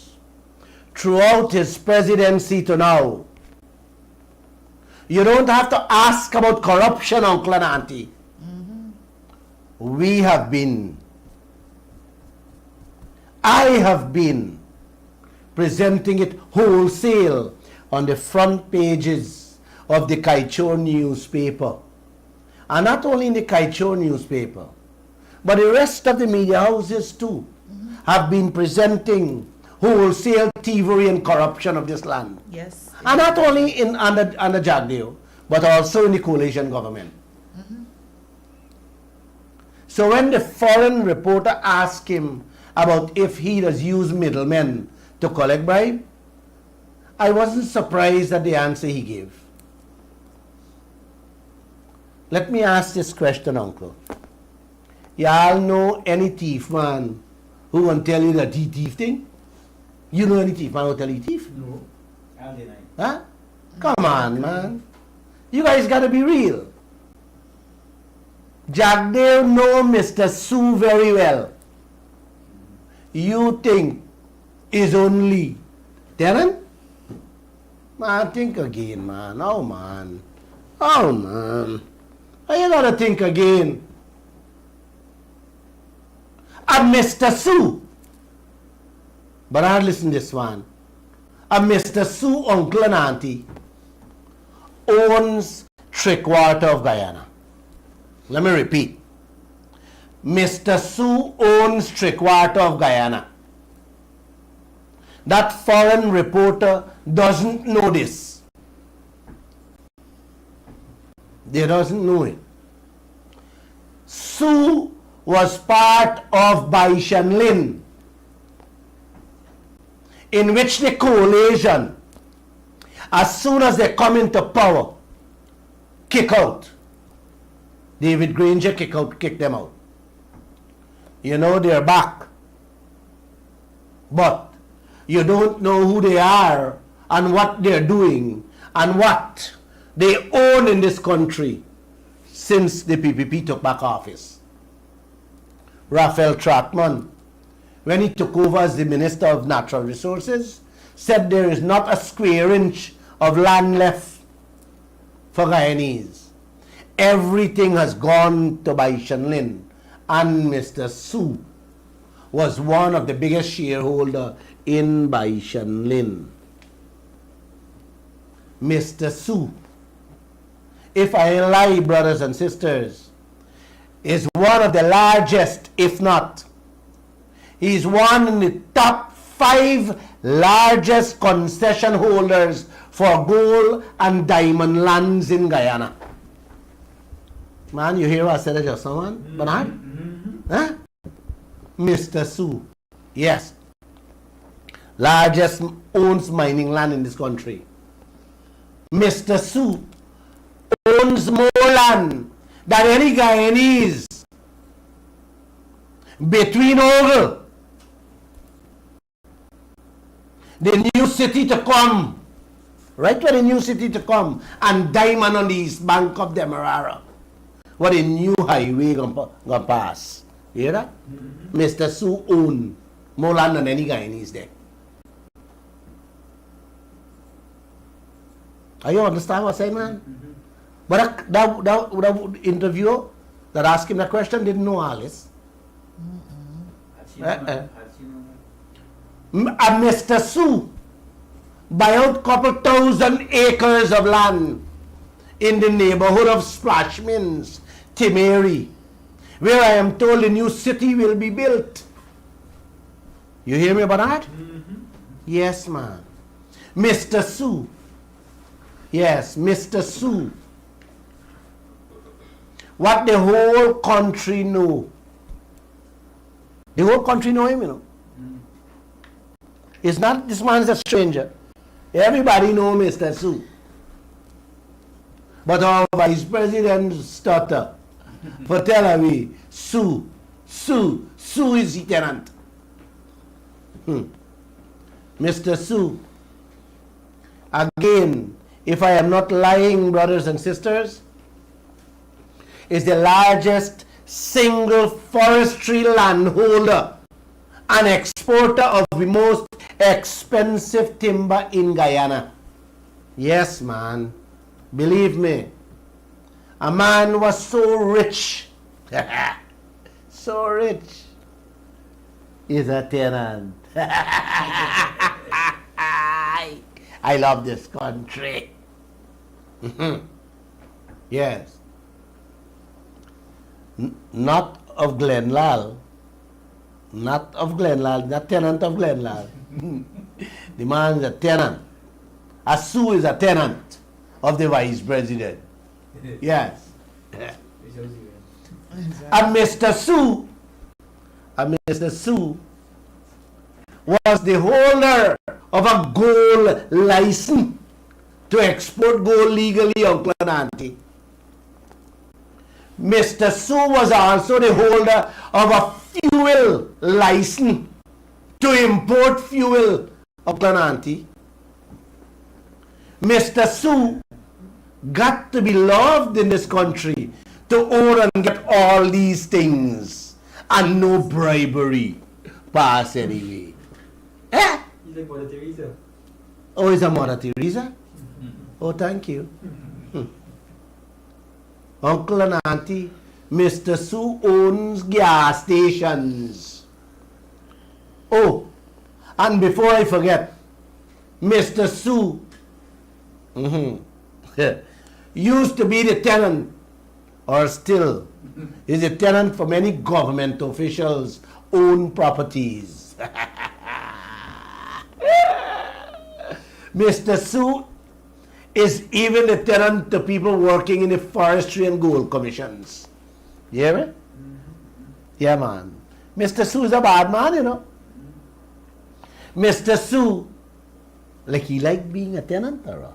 Throughout his presidency to now, you don't have to ask about corruption, uncle and auntie. I have been presenting it wholesale on the front pages of the Kaieteur newspaper. And not only in the Kaieteur newspaper, But the rest of the media houses too have been presenting wholesale thievery and corruption of this land. Yes. And not only under Jagdeo, but also in the coalition government. So when the foreign reporter asked him about if he does use middlemen to collect bribe, I wasn't surprised at the answer he gave. Let me ask this question, Uncle. Y'all know any thief man who won't tell you that he thief thing? You know any thief man who tell you thief? No, I'll deny. Huh? Come on, man. You guys gotta be real. Jagdeo know Mr. Sue very well. You think is only tenant? Man, think again, man. Oh, man. Oh, man. You gotta think again. Mr. Sue. But I listen to this one. Mr. Sue, uncle and auntie, owns 3/4 of Guyana. Let me repeat. Mr. Sue owns 3/4 of Guyana. That foreign reporter doesn't know this. They doesn't know it. Sue was part of Baishan in which the coalition, as soon as they come into power, kick out. David Granger kick them out. You know they're back. But you don't know who they are and what they're doing and what they own in this country since the PPP took back office. Raphael Trotman, when he took over as the Minister of Natural Resources, said there is not a square inch of land left for Guyanese. Everything has gone to Baishan, and Mr. Sue was one of the biggest shareholders in Baishan. Mr. Sue, if I lie, brothers and sisters, is one of the largest, if not, he's one of the top 5 largest concession holders for gold and diamond lands in Guyana. Man, you hear what I said just now, man? Bernard? Huh? Mr. Sue, yes, largest owns mining land in this country. Mr. Sue owns more land than any Guyanese between Ogle, the new city to come, right where the new city to come, and Diamond on the east bank of Demerara, where the new highway gonna pass. You hear that? Mr. Sue own more land than any Guyanese there. Are you understand what I'm saying, man? But that interviewer that asked him that question didn't know all this. Mr. Sue buy out couple thousand acres of land in the neighborhood of Splashmins, Timeri, where I am told a new city will be built. You hear me about that? Yes, man. Mr. Sue. Yes, Mr. Sue. What the whole country know. The whole country know him, you know. It's not, this man's a stranger. Everybody know Mr. Sue. But our vice president stutter for tell me, Sue is the tenant. Mr. Sue, again, if I am not lying, brothers and sisters, is the largest single forestry landholder and exporter of the most expensive timber in Guyana. Yes, man. Believe me. A man was so rich. So rich. Is a tenant. I love this country. Yes. Not of Glen Lall, not of Glen Lall, not tenant of Glen Lall. The man is a tenant. A Sue is a tenant of the vice president. Yes. And Mr. Sue was the holder of a gold license to export gold legally on Clananty. Mr. Sue was also the holder of a fuel license to import fuel of Clananty. Mr. Sue got to be loved in this country to own and get all these things and no bribery pass anyway. Eh? He's like Mother Teresa. Oh, is a Mother Teresa? Oh, thank you. Uncle and Auntie, Mr. Sue owns gas stations. Oh, and before I forget, Mr. Sue used to be the tenant, or still is a tenant for many government officials' own properties. Mr. Sue is even a tenant to people working in the forestry and gold commissions. You hear me? Yeah, man. Mr. Sue is a bad man, you know. Mr. Sue, like he like being a tenant or what?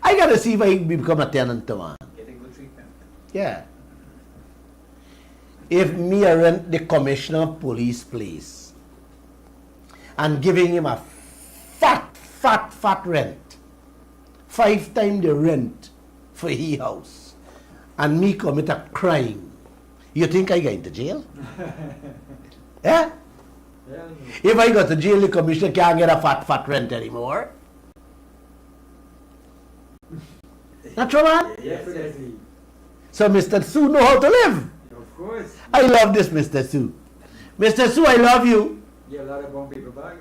I gotta see if I can become a tenant to man. Getting good treatment. Yeah. If me I rent the commissioner of police place and giving him a fat rent, 5 times the rent for his house, and me commit a crime, you think I go into jail? Yeah? Yeah. If I go to jail, the commissioner can't get a fat rent anymore. Not true, man? Definitely. So Mr. Sue know how to live. Of course. I love this Mr. Sue. Mr. Sue, I love you. You have a lot of bone paper bag.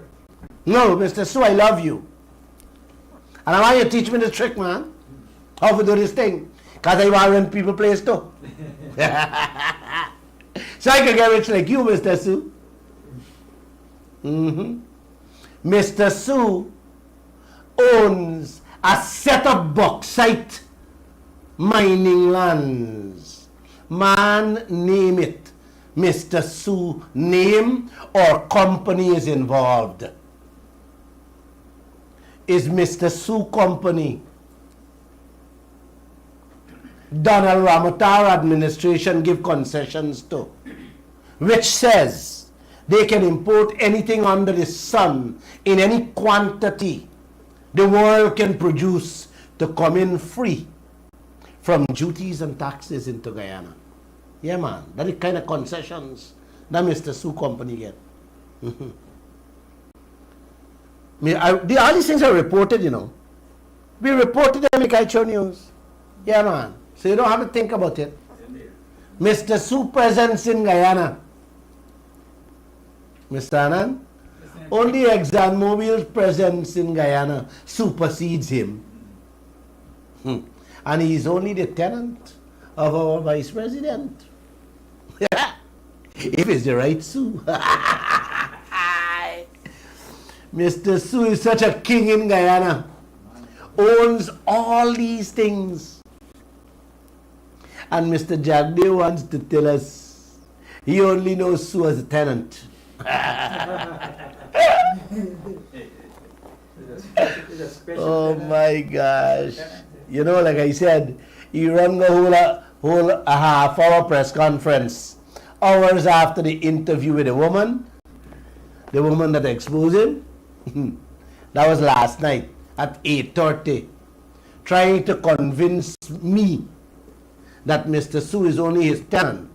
No, Mr. Sue, I love you. And I want you to teach me the trick, man. How to do this thing. Because I want to rent people place too. So I can get rich like you, Mr. Sue. Mr. Sue owns a set of bauxite mining lands. Man, name it. Mr. Sue name or company is involved. Is Mr. Sue company Donald Ramotar administration give concessions to, which says they can import anything under the sun in any quantity the world can produce to come in free from duties and taxes into Guyana. Yeah, man, that is the kind of concessions that Mr. Sue company get. All these things are reported, you know. We reported them in Kaieteur News. Yeah, man. So you don't have to think about it. Mr. Sue presence in Guyana. Mr. Anand, only ExxonMobil's presence in Guyana supersedes him. And he's only the tenant of our vice president. If it's the right Sue. Mr. Sue is such a king in Guyana. Owns all these things. And Mr. Jagde wants to tell us he only knows Sue as a tenant. Oh my gosh. You know, like I said, he run the whole a half-hour press conference hours after the interview with the woman that exposed him. That was last night at 8:30, trying to convince me that Mr. Sue is only his tenant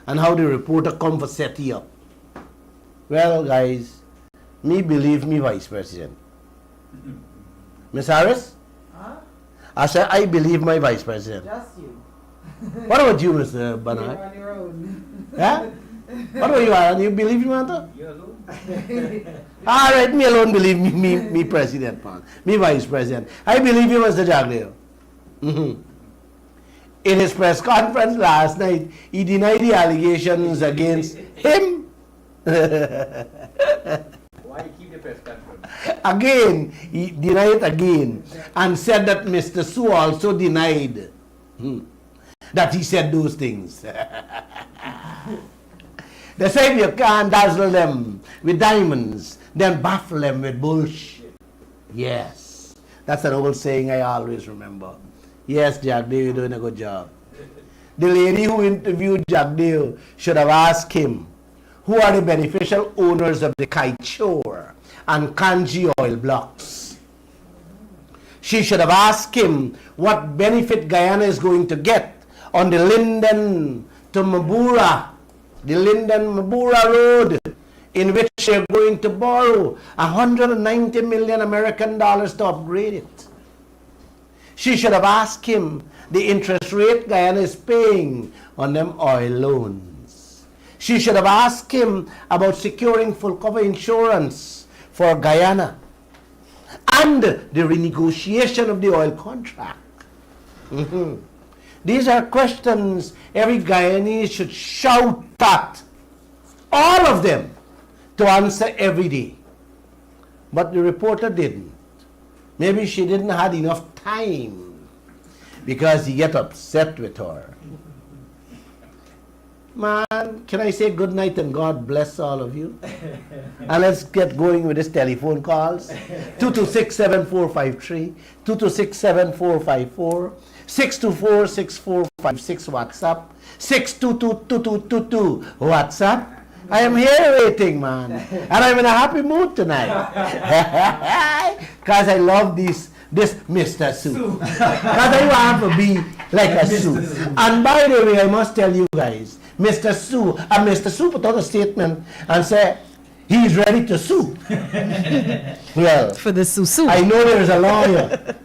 and how the reporter come for set he up. Well, guys, me believe me vice president. Miss Harris? Huh? I said I believe my vice president. Just you. What about you, Mr. You're Bernard? on your own. Yeah? What about you, Alan? You believe you, Manta? You alone? All right, me alone believe me president, man. Me vice president. I believe you, Mr. Jagdeo. in his press conference last night, he denied the allegations against him. Why keep the press conference? Again, he denied it again and said that Mr. Su also denied that he said those things. They say if you can't dazzle them with diamonds, then baffle them with bullshit. Yes, that's an old saying I always remember. Yes, Jack Dale, you're doing a good job. The lady who interviewed Jack Dale should have asked him, who are the beneficial owners of the Kaieteur and Kanji oil blocks? She should have asked him what benefit Guyana is going to get on the Linden to Mabura, the Linden-Mabura Road, in which they're going to borrow 190 million American dollars to upgrade it. She should have asked him the interest rate Guyana is paying on them oil loans. She should have asked him about securing full cover insurance for Guyana and the renegotiation of the oil contract. These are questions every Guyanese should shout at, all of them, to answer every day. But the reporter didn't. Maybe she didn't have enough time because he get upset with her. Man, can I say good night and God bless all of you? And let's get going with this telephone calls. 226-7453, 226-7454, 624-6456 WhatsApp, 622-2222 WhatsApp. I am here waiting, man. And I'm in a happy mood tonight. Because I love this Mr. Sue. Because I want to be like a Sue. And by the way, I must tell you guys, Mr. Sue, and Mr. Sue put out a statement and said he's ready to sue. Well, For the susu. I know there's a lawyer.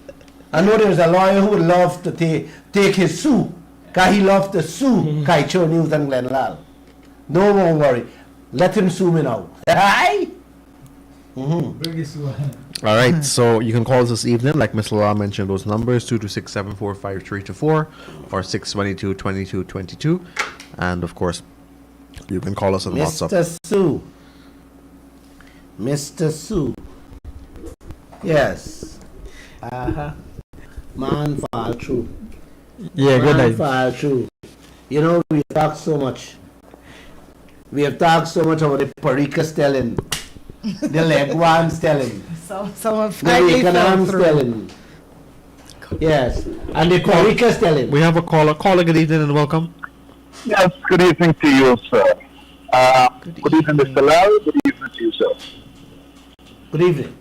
I know there's a lawyer who would love to take his sue. Because he loves to sue Kaieteur News and Glen Lall. No more worry. Let him sue me now. Aye? Bring it to All right, so you can call us this evening, like Mr. Lall mentioned, those numbers, 226-7453-4 or 622-2222. And, of course, you can call us on WhatsApp. Mr. Sue. Mr. Sue. Yes. Man fall through. Yeah, good Man night. fall through. You know, we talk so much. We have talked so much about the Parika telling, the Legwans telling, So, someone the finally fell Economics through. telling. Yes. And the Parikas telling. We have a caller. Caller, good evening and welcome. Yes, good evening to you, sir. Good evening, Mr. Lall. Good evening to you, sir. Good evening.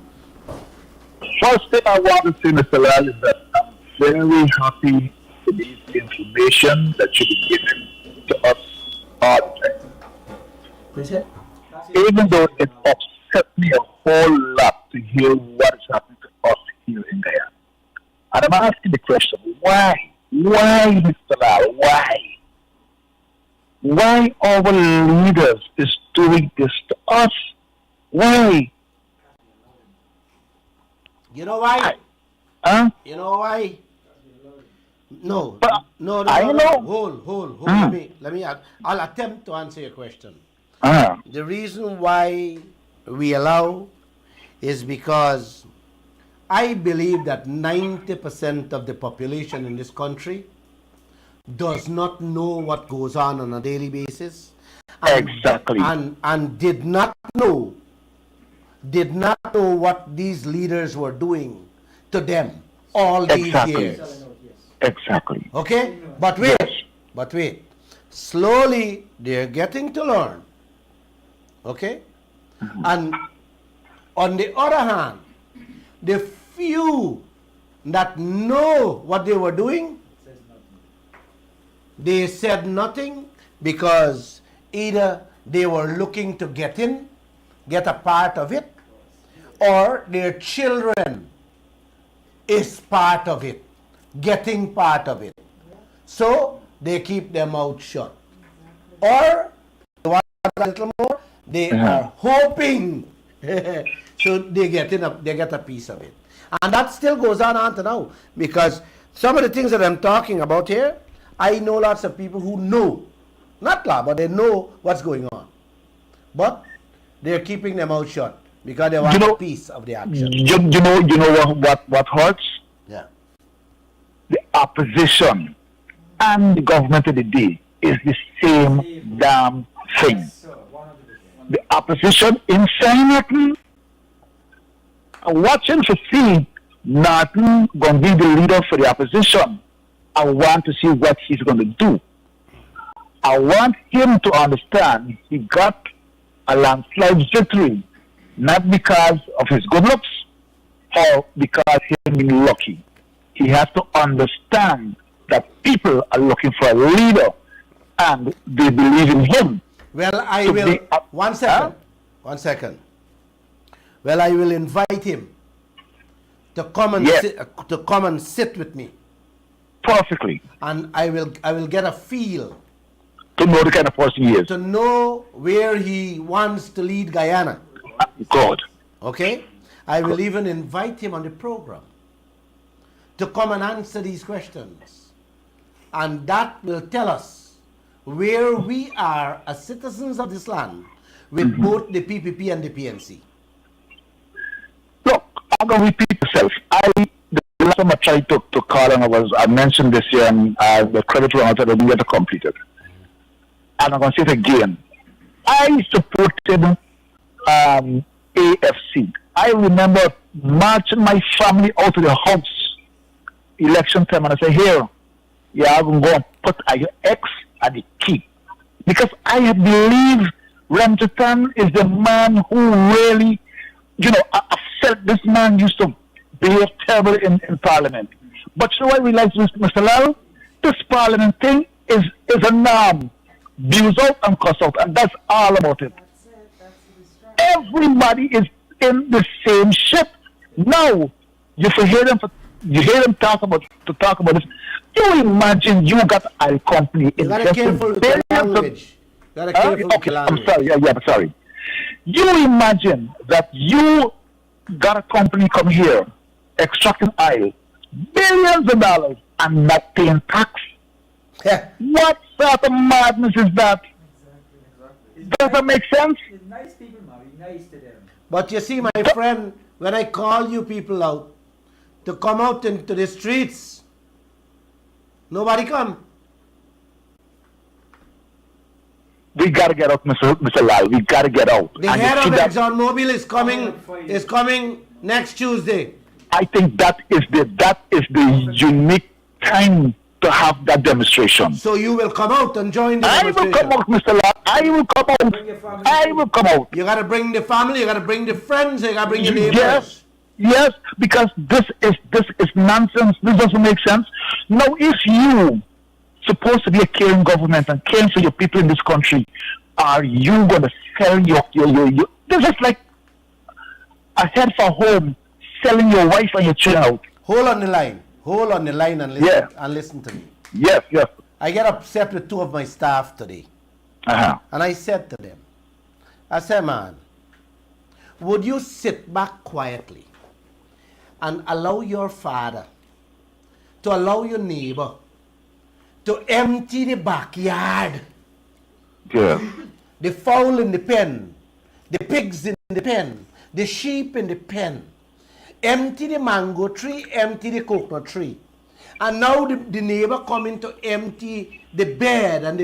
First thing I want to say, Mr. Lall, is that I'm very happy with the information that you've been giving to us all the time. What's that? Even though it upset me a whole lot to hear what is happening to us here in Guyana. And I'm asking the question, why? Why, Mr. Lall? Why? Why our leaders is doing this to us? Why? You know why? Huh? You know why? No. But No. I know. Hold. Let me. I'll attempt to answer your question. The reason why we allow is because I believe that 90% of the population in this country does not know what goes on a daily basis. Exactly. And did not know what these leaders were doing to them all these Exactly. years. Exactly. Okay? But wait. Slowly they're getting to learn. Okay? And on the other hand, the few that know what they were doing, they said nothing because either they were looking to get a part of it, or their children is part of it, getting part of it. So they keep their mouth shut. Or, they want a little more, they are hoping so they get a piece of it. And that still goes on to now, because some of the things that I'm talking about here, I know lots of people who know, not law, but they know what's going on. But they're keeping their mouth shut because they want a piece of the action. You know what hurts? Yeah. The opposition and the government of the day is the same damn thing. The opposition in saying nothing, watching to see Norton going to be the leader for the opposition. I want to see what he's going to do. I want him to understand he got a landslide victory, not because of his good looks or because he's been lucky. He has to understand that people are looking for a leader and they believe in him. Well, I will. One second. Well, I will invite him to come and sit with me. Perfectly. And I will get a feel to know the kind of person he is. To know where he wants to lead Guyana. Good. Okay? I will even invite him on the program to come and answer these questions. And that will tell us where we are as citizens of this land with both the PPP and the PNC. Look, I'm going to repeat myself. The last time I tried to call and I mentioned this year and the credit run out, I didn't get it completed. And I'm going to say it again. I supported AFC. I remember marching my family out of the house election time and I said, here, I'm going to go and put your X at the key. Because I believe Ramjatan is the man who really, I felt this man used to behave terrible in Parliament. But you know what I realized, Mr. Lall? This Parliament thing is a norm. Views out and cuss out, and that's all about it. Everybody is in the same ship. Now, you hear them talk about this. You imagine you got a company in language. I'm sorry. I'm sorry. You imagine that you got a company come here, extracting oil, billions of dollars, and not paying tax. Yeah. What sort of madness is that? Exactly. Does that make sense? It's nice people, man. Be nice to them. But you see, my friend, when I call you people out to come out into the streets, nobody come. We gotta get out, Mr. Lall. We gotta get out. The head of ExxonMobil is coming next Tuesday. I think that is the unique time to have that demonstration. So you will come out and join the demonstration. I will come out, Mr. Lall. I will come out. I will come out. You gotta bring the family. You gotta bring the friends. You gotta bring your neighbors. Yes, because this is nonsense. This doesn't make sense. Now, if you supposed to be a caring government and caring for your people in this country, are you going to sell your this is like a head for home, selling your wife and your child. Hold on the line and listen, and listen to me. Yes. I get upset with two of my staff today. And I said to them, I said, man, would you sit back quietly and allow your father to allow your neighbor to empty the backyard? Yeah. The fowl in the pen, the pigs in the pen, the sheep in the pen. Empty the mango tree, empty the coconut tree. And now the neighbor coming to empty the bed and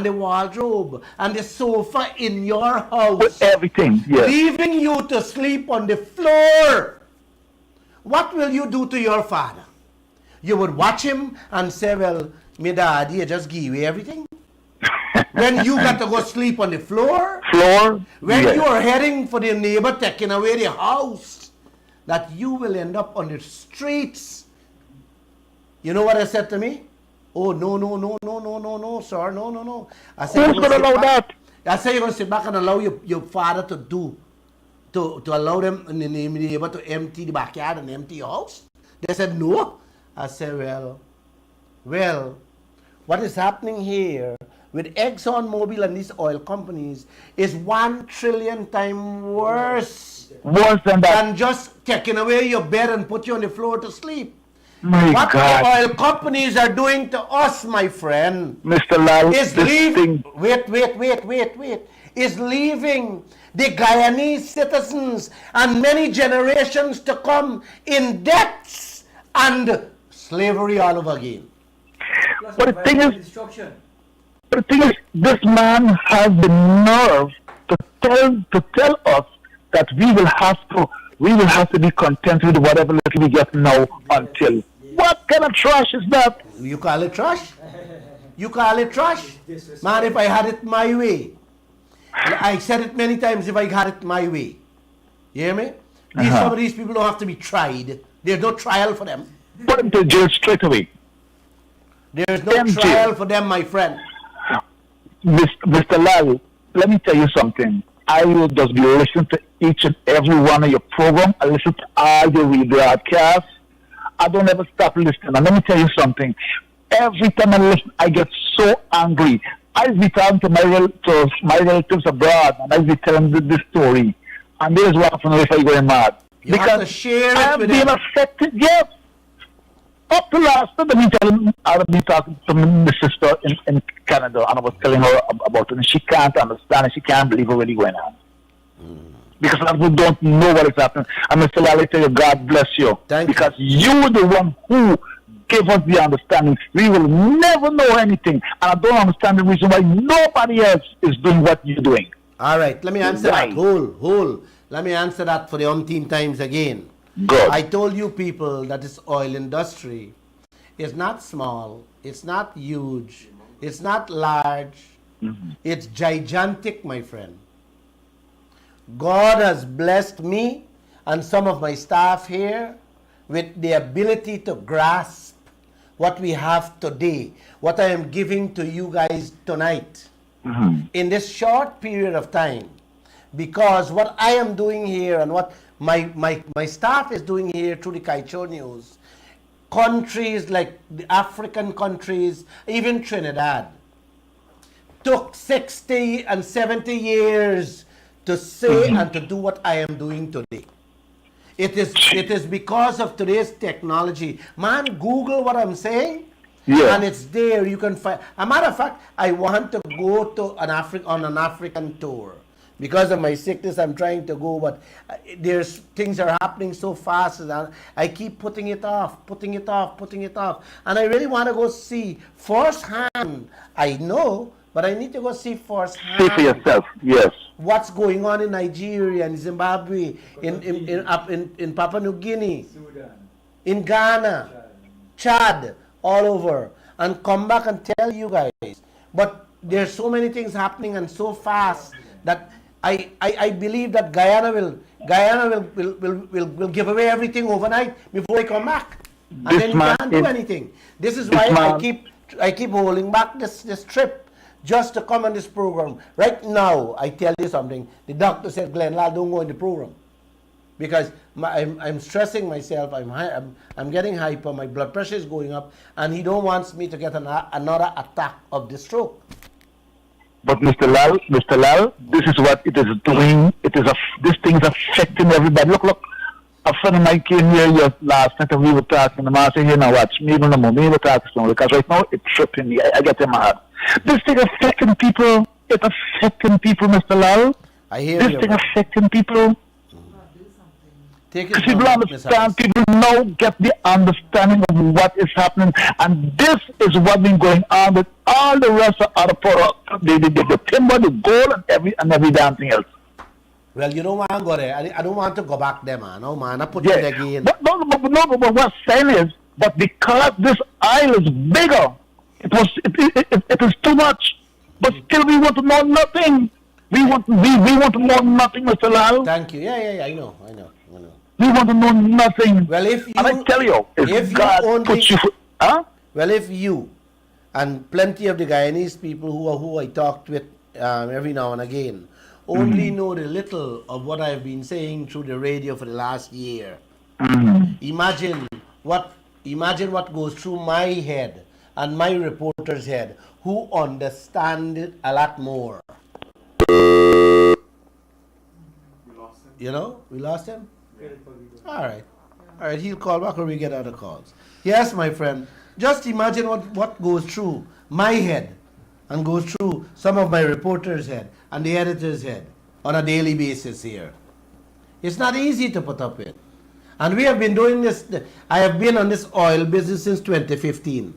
the wardrobe and the sofa in your house. With everything, yes. Leaving you to sleep on the floor. What will you do to your father? You would watch him and say, well, me daddy, you just give away everything. When you got to go sleep on the floor. When you are heading for the neighbor taking away the house, that you will end up on the streets. You know what I said to me? Oh, no, sir, no. I said, who's going to allow that? I said, you're going to sit back and allow your father to allow them and the neighbor to empty the backyard and empty your house? They said, no. I said, well, what is happening here with ExxonMobil and these oil companies is 1 trillion times worse than that. Than just taking away your bed and put you on the floor to sleep. My What God. the oil companies are doing to us, my friend, Mr. Lall, is this leaving. thing, Wait. Is leaving the Guyanese citizens and many generations to come in debts and slavery all over again. Plus But the thing is- environmental destruction. but the thing is, this man has the nerve to tell us that we will have to be content with whatever little we get now until. What kind of trash is that? You call it trash? You call it trash? Man, if I had it my way, I said it many times, if I had it my way. You hear me? Some of these people don't have to be tried. There's no trial for them. Put them to jail straight away. There's no Them trial jail. for them, my friend. Mr. Lall, let me tell you something. I will just be listening to each and every one of your program. I listen to all your rebroadcasts. I don't ever stop listening. And let me tell you something. Every time I listen, I get so angry. I'll be talking to my relatives abroad, and I'll be telling them this story. And this is what happens if I go mad. You have to share it I've with been them. affected, yes. Up to last night, I've been talking to my sister in Canada, and I was telling her about it, and she can't understand it. She can't believe what's really going on. Because other people don't know what is happening. And Mr. Lall, I tell you, God bless you. Thank you. Because you're the one who gave us the understanding. We will never know anything. And I don't understand the reason why nobody else is doing what you're doing. All right, let me answer Why? that. Hold. Let me answer that for the umpteenth times again. Good. I told you people that this oil industry is not small, it's not huge, it's not large, it's gigantic, my friend. God has blessed me and some of my staff here with the ability to grasp what we have today, what I am giving to you guys tonight in this short period of time. Because what I am doing here and what my staff is doing here through the Kaieteur News, countries like the African countries, even Trinidad, took 60 and 70 years to say and to do what I am doing today. It is because of today's technology. Man, Google what I'm saying, and it's there. You can find. A matter of fact, I want to go to an African tour. Because of my sickness, I'm trying to go, but there's things are happening so fast, and I keep putting it off. And I really want to go see firsthand. I know, but I need to go see firsthand. See for yourself, yes. What's going on in Nigeria, in Zimbabwe, in Papua New Guinea, Sudan. in Ghana, Chad, all over, and come back and tell you guys. But there's so many things happening and so fast that I believe that Guyana will give away everything overnight before I come back, and This then you man can't do is- anything. This is this why man- I keep holding back this trip just to come on this program. Right now, I tell you something. The doctor said, Glenn Lall, don't go in the program because I'm stressing myself. I'm getting hyper. My blood pressure is going up, and he don't wants me to get another attack of the stroke. But Mr. Lall, this is what it is doing. This thing is affecting everybody. Look. A friend of mine came here last night and we were talking. The man said, "Here now, watch me, no more. Me were talking to him because right now it's tripping me. I get him mad. This thing affecting people. It's affecting people, Mr. Lall. I hear This you. thing affecting people. Take Because it people from understand, Miss people now get the understanding of what is happening, and this is what been going on with all the rest of other products, the timber, the gold, and every damn thing else. Well, you don't want to go there. I don't want to go back there, man. No, man. I put Yeah. it again. But what I'm saying is, but because this aisle is bigger, it is too much. But still, we want to know nothing. We want to know nothing, Mr. Lall. Thank you. Yeah. I know. We want to know nothing. Well, if you, and I tell you, if you God only, puts you, well, if you and plenty of the Guyanese people who I talked with every now and again only know the little of what I've been saying through the radio for the last year. Imagine what goes through my head and my reporter's head, who understand it a lot more. We lost him. You know, we lost him. All right. All right, he'll call back or we get other calls. Yes, my friend. Just imagine what goes through my head and goes through some of my reporters' head and the editor's head on a daily basis here. It's not easy to put up with. And we have been doing this. I have been on this oil business since 2015.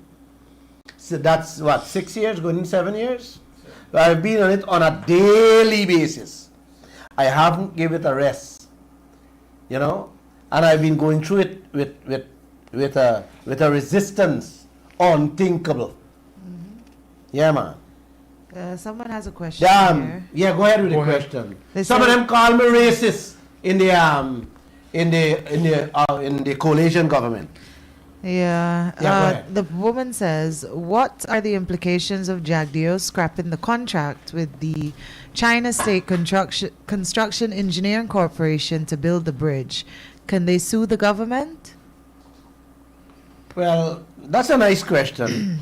So that's what, 6 years, going in 7 years? I've been on it on a daily basis. I haven't given it a rest, you know, and I've been going through it with a resistance unthinkable. Yeah, man. Someone has a question here. Yeah, go ahead with the question. Some of them call me racist in the coalition government. Yeah. Yeah, go ahead. The woman says, what are the implications of Jagdeo scrapping the contract with the China State Construction Engineering Corporation to build the bridge? Can they sue the government? Well, that's a nice question.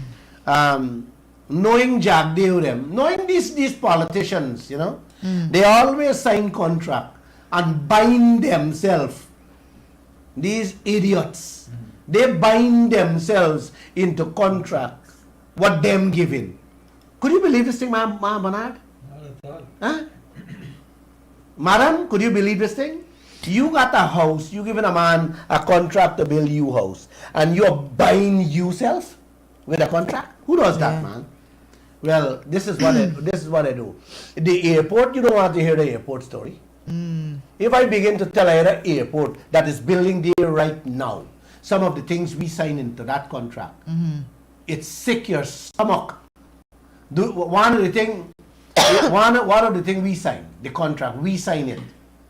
Knowing Jagdeo them, knowing these politicians, you know, they always sign contract and bind themselves. These idiots, they bind themselves into contract. What them giving? Could you believe this thing, Ma'am Bernard? Not at all. Huh? Madam, could you believe this thing? You got a house, you giving a man a contract to build you house, and you're buying yourself with a contract? Who does that, man? Well, this is what I do. The airport, you don't want to hear the airport story. If I begin to tell an airport that is building there right now, some of the things we sign into that contract, it sick your stomach. One of the thing we sign, the contract, we sign it,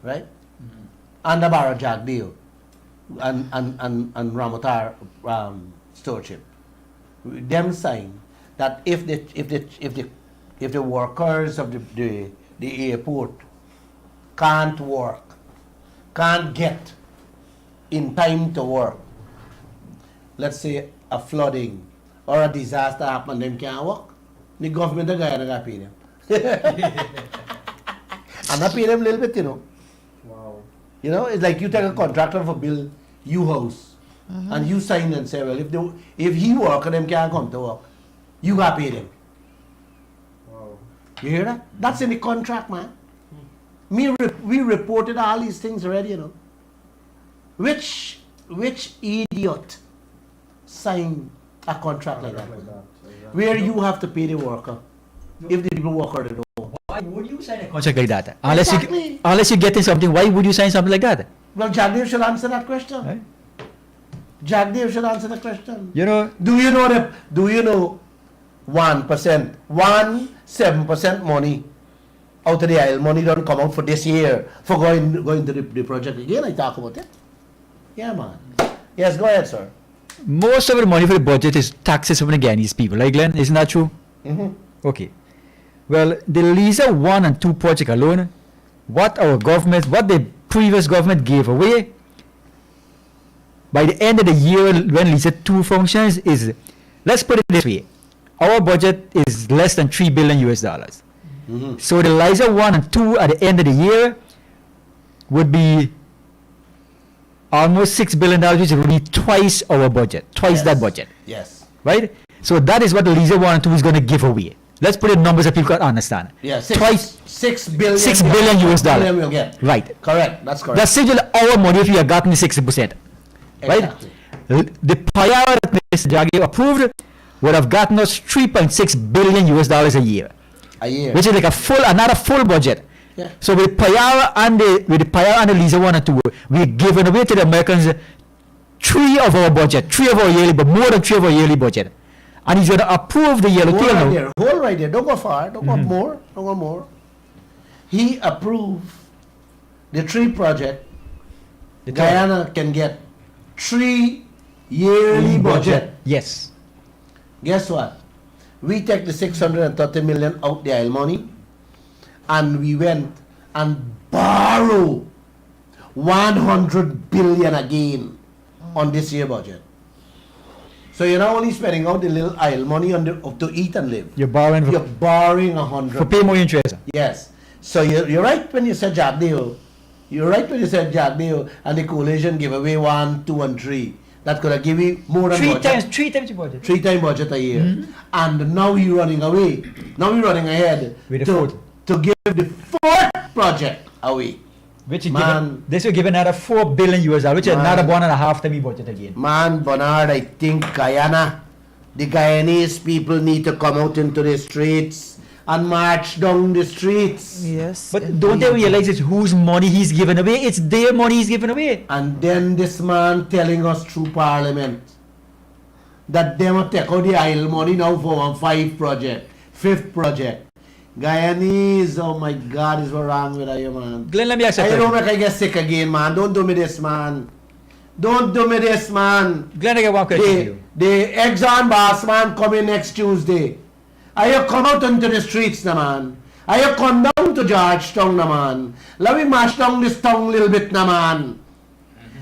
right? Under Barra Jagdeo and Ramotar stewardship. Them sign that if the workers of the airport can't work, can't get in time to work, let's say a flooding or a disaster happen, them can't work, the government are going to pay them. And I pay them a little bit, you know. Wow. You know, it's like you take a contractor for build you house, and you sign and say, well, if he work and them can't come to work, you got to pay them. Wow. You hear that? That's in the contract, man. We reported all these things already, you know. Which idiot signed a contract like that? Where you have to pay the worker if the people work or they don't. Why would you sign a contract like that? Unless Exactly. you get in something, why would you sign something like that? Well, Jagdev should answer that question. Right? Jagdev should answer the question. You know, Do you know 1%, 7% money out of the aisle money don't come out for this year for going to the project again? I talk about it. Yeah, man. Yes, go ahead, sir. most of the money for the budget is taxes from the Ghanaian people, right, Glenn? Isn't that true? Okay. Well, the Lisa 1 and 2 project alone, what the previous government gave away, by the end of the year when Lisa 2 functions is, let's put it this way, our budget is less than $3 billion US. So the Lisa 1 and 2 at the end of the year would be almost $6 billion, which would be twice our budget, twice that budget. Yes. Right? So that is what the Lisa 1 and 2 is going to give away. Let's put in numbers that people can understand. Yeah, Twice $6 billion. $6 billion US dollar. We'll get. Right. Correct. That's correct. That's still our money if we have gotten the 60%. Right? Exactly. The payout that Mr. Jaggi approved would have gotten us $3.6 billion US dollars a year. A year. Which is like another full budget. Yeah. So with the Payara and the Lisa 1 and 2, we're giving away to the Americans 3 of our budget, 3 of our yearly, but more than 3 of our yearly budget. And he's going to approve the yellow tail now. Hold right there. Don't go far. Don't go more. Don't go more. He approved the 3 project. Guyana can get 3 yearly budget. Yes. Guess what? We take the 630 million out the aisle money, and we went and borrow 100 billion again on this year budget. So you're not only spending out the little aisle money to eat and live. You're borrowing You're borrowing 100. for pay more interest. Yes. So you're right when you said Jagdeo You're right when you said Jack Dale and the coalition give away 1, 2, and 3. That could have given you more than Three budget. times the budget. 3 times budget a year. And now you're running away. Now you're running ahead With the fourth. to give the 4th project away. Which is Man. given, this will give another $4 billion US, which is Man. another 1.5 times the budget again. Man, Bernard, I think Guyana, the Guyanese people need to come out into the streets and march down the streets. Yes. But don't they realize it's whose money he's giving away? It's their money he's giving away. And then this man telling us through Parliament that they will take out the idle money now for one 5th project. Guyanese, oh my God, is what wrong with you, man. Glenn, let me ask you a I don't question. make I get sick again, man. Don't do me this, man. Don't do me this, man. Glenn, I got one question for you. The Exxon boss, man, coming next Tuesday. I have come out into the streets, na man. I have come down to Georgetown, na man. Let me mash down this town a little bit, na man.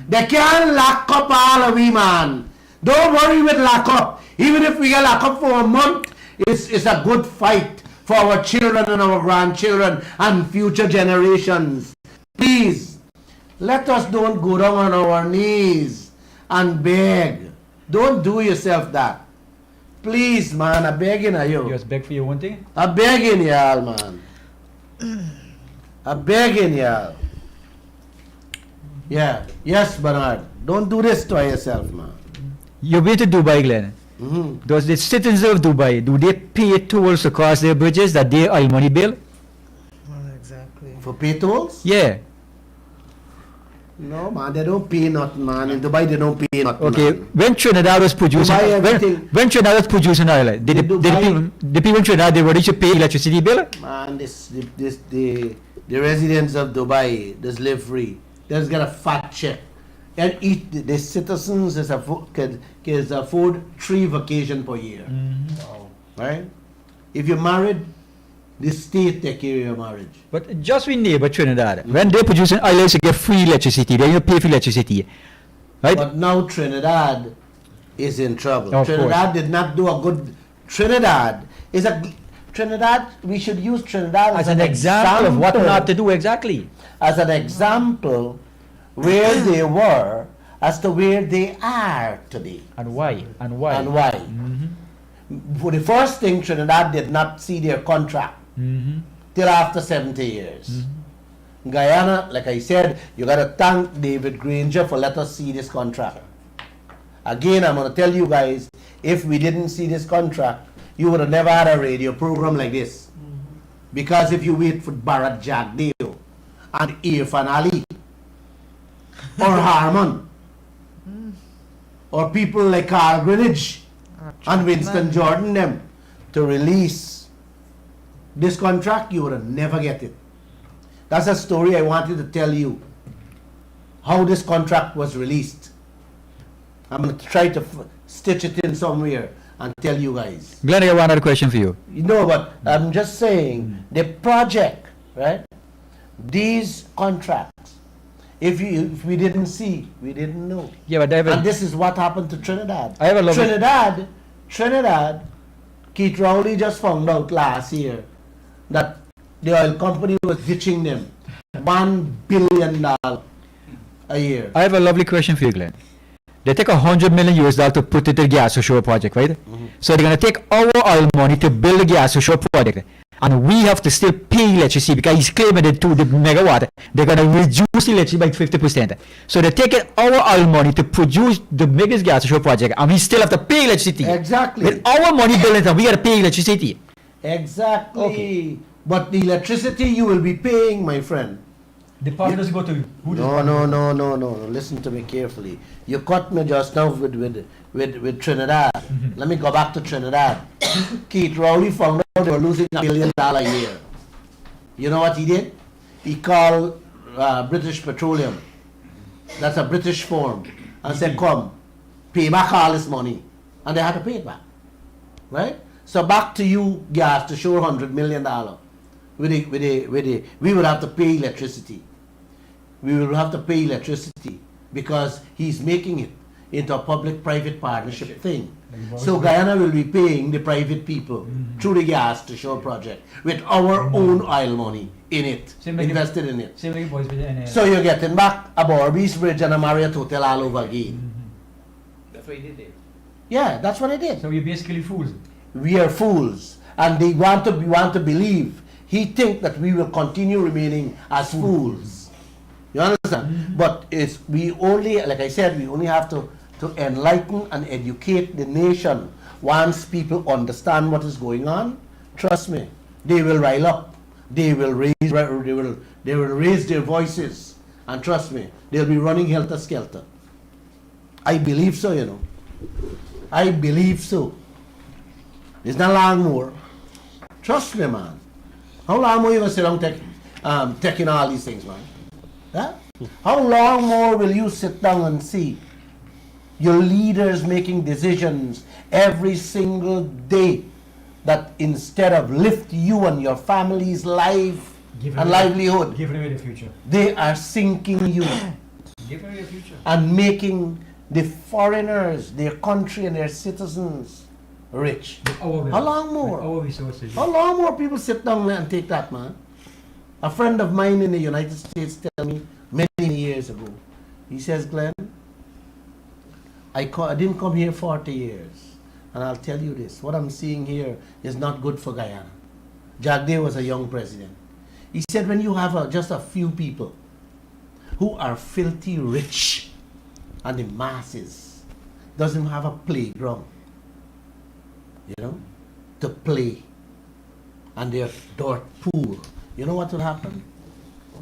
They can't lock up all of we, man. Don't worry with lock up. Even if we get locked up for a month, it's a good fight for our children and our grandchildren and future generations. Please, let us don't go down on our knees and beg. Don't do yourself that. Please, man, I'm begging you. You just beg for your one thing? I'm begging y'all, man. I'm begging y'all. Yeah. Yes, Bernard. Don't do this to yourself, man. You've been to Dubai, Glenn. Mm-hmm. Does the citizens of Dubai, do they pay tolls across their bridges that they oil money bill? Well, exactly. For pay tolls? Yeah. No, man, they don't pay nothing, man. In Dubai, they don't pay nothing. Okay. Man. When Trinidad was producing, Dubai, when, everything- when Trinidad was producing oil, did In the people in Trinidad, they ready to pay electricity bill? Man, the residents of Dubai just live free. They just get a fat check and eat. The citizens can afford 3 vacations per year. Wow. Right? If you're married, the state take care of your marriage. But just with neighbor Trinidad, when they're producing oil, they get free electricity. They don't pay for electricity. Right? But now Trinidad is in trouble. Of Trinidad did not do a good. Trinidad, we should use Trinidad As an example of what not to do exactly. As an example where they were as to where they are today. And why? And why? And why. For the first thing, Trinidad did not see their contract till after 70 years. Guyana, like I said, you got to thank David Granger for letting us see this contract. Again, I'm going to tell you guys, if we didn't see this contract, you would have never had a radio program like this. Because if you wait for Bharat Jagdeo and Irfan Ali or Harman or people like Carl Greenwich and Winston Jordan them to release this contract, you would have never get it. That's a story I wanted to tell you, how this contract was released. I'm going to try to stitch it in somewhere and tell you guys. Glenn, I got one other question for you. You know, but I'm just saying, the project, right? These contracts, if we didn't see, we didn't know. Yeah, but David, And this is what happened to Trinidad. I have a lovely- Trinidad, Keith Rowley just found out last year that the oil company was ditching them $1 billion a year. I have a lovely question for you, Glenn. They take $100 million US to put it to the gas ashore project, right? So they're going to take our oil money to build the gas ashore project. And we have to still pay electricity because he's claiming that to the megawatt, they're going to reduce electricity by 50%. So they're taking our oil money to produce the biggest gas ashore project, and we still have to pay electricity. Exactly. With our money building it, we got to pay electricity. Exactly. Okay. But the electricity you will be paying, my friend. The part doesn't go to you. No. Listen to me carefully. You caught me just now with Trinidad. Let me go back to Trinidad. Keith Rowley found out they were losing $1 billion a year. You know what he did? He called British Petroleum. That's a British firm. And said, come, pay back all this money. And they had to pay it back. Right? So back to you, gas, to show $100 million. We would have to pay electricity. We will have to pay electricity because he's making it. into a public-private partnership thing. So Guyana will be paying the private people through the gas to show project with our own oil money in it, invested in it. Same like boys with the So you're getting back a Barbies Bridge and a Marriott Hotel all over again. That's what he did there. Yeah, that's what it is. So you're basically fools. We are fools, and they want to believe. He think that we will continue remaining as fools. You understand? But we only, like I said, we only have to enlighten and educate the nation. Once people understand what is going on, trust me, they will rile up. They will raise their voices, and trust me, they'll be running helter skelter. I believe so, you know. I believe so. It's not long more. Trust me, man. How long more you gonna sit down taking all these things, man? Huh? How long more will you sit down and see your leaders making decisions every single day that instead of lift you and your family's life and livelihood, Giving away the future. they are sinking you Giving away the future. and making the foreigners, their country and their citizens rich. How long more? Our resources. How long more people sit down and take that, man? A friend of mine in the United States tell me many years ago, he says, Glenn, I didn't come here 40 years. And I'll tell you this, what I'm seeing here is not good for Guyana. Jack Day was a young president. He said when you have just a few people who are filthy rich and the masses doesn't have a playground, you know, to play, and they're dirt poor, you know what will happen?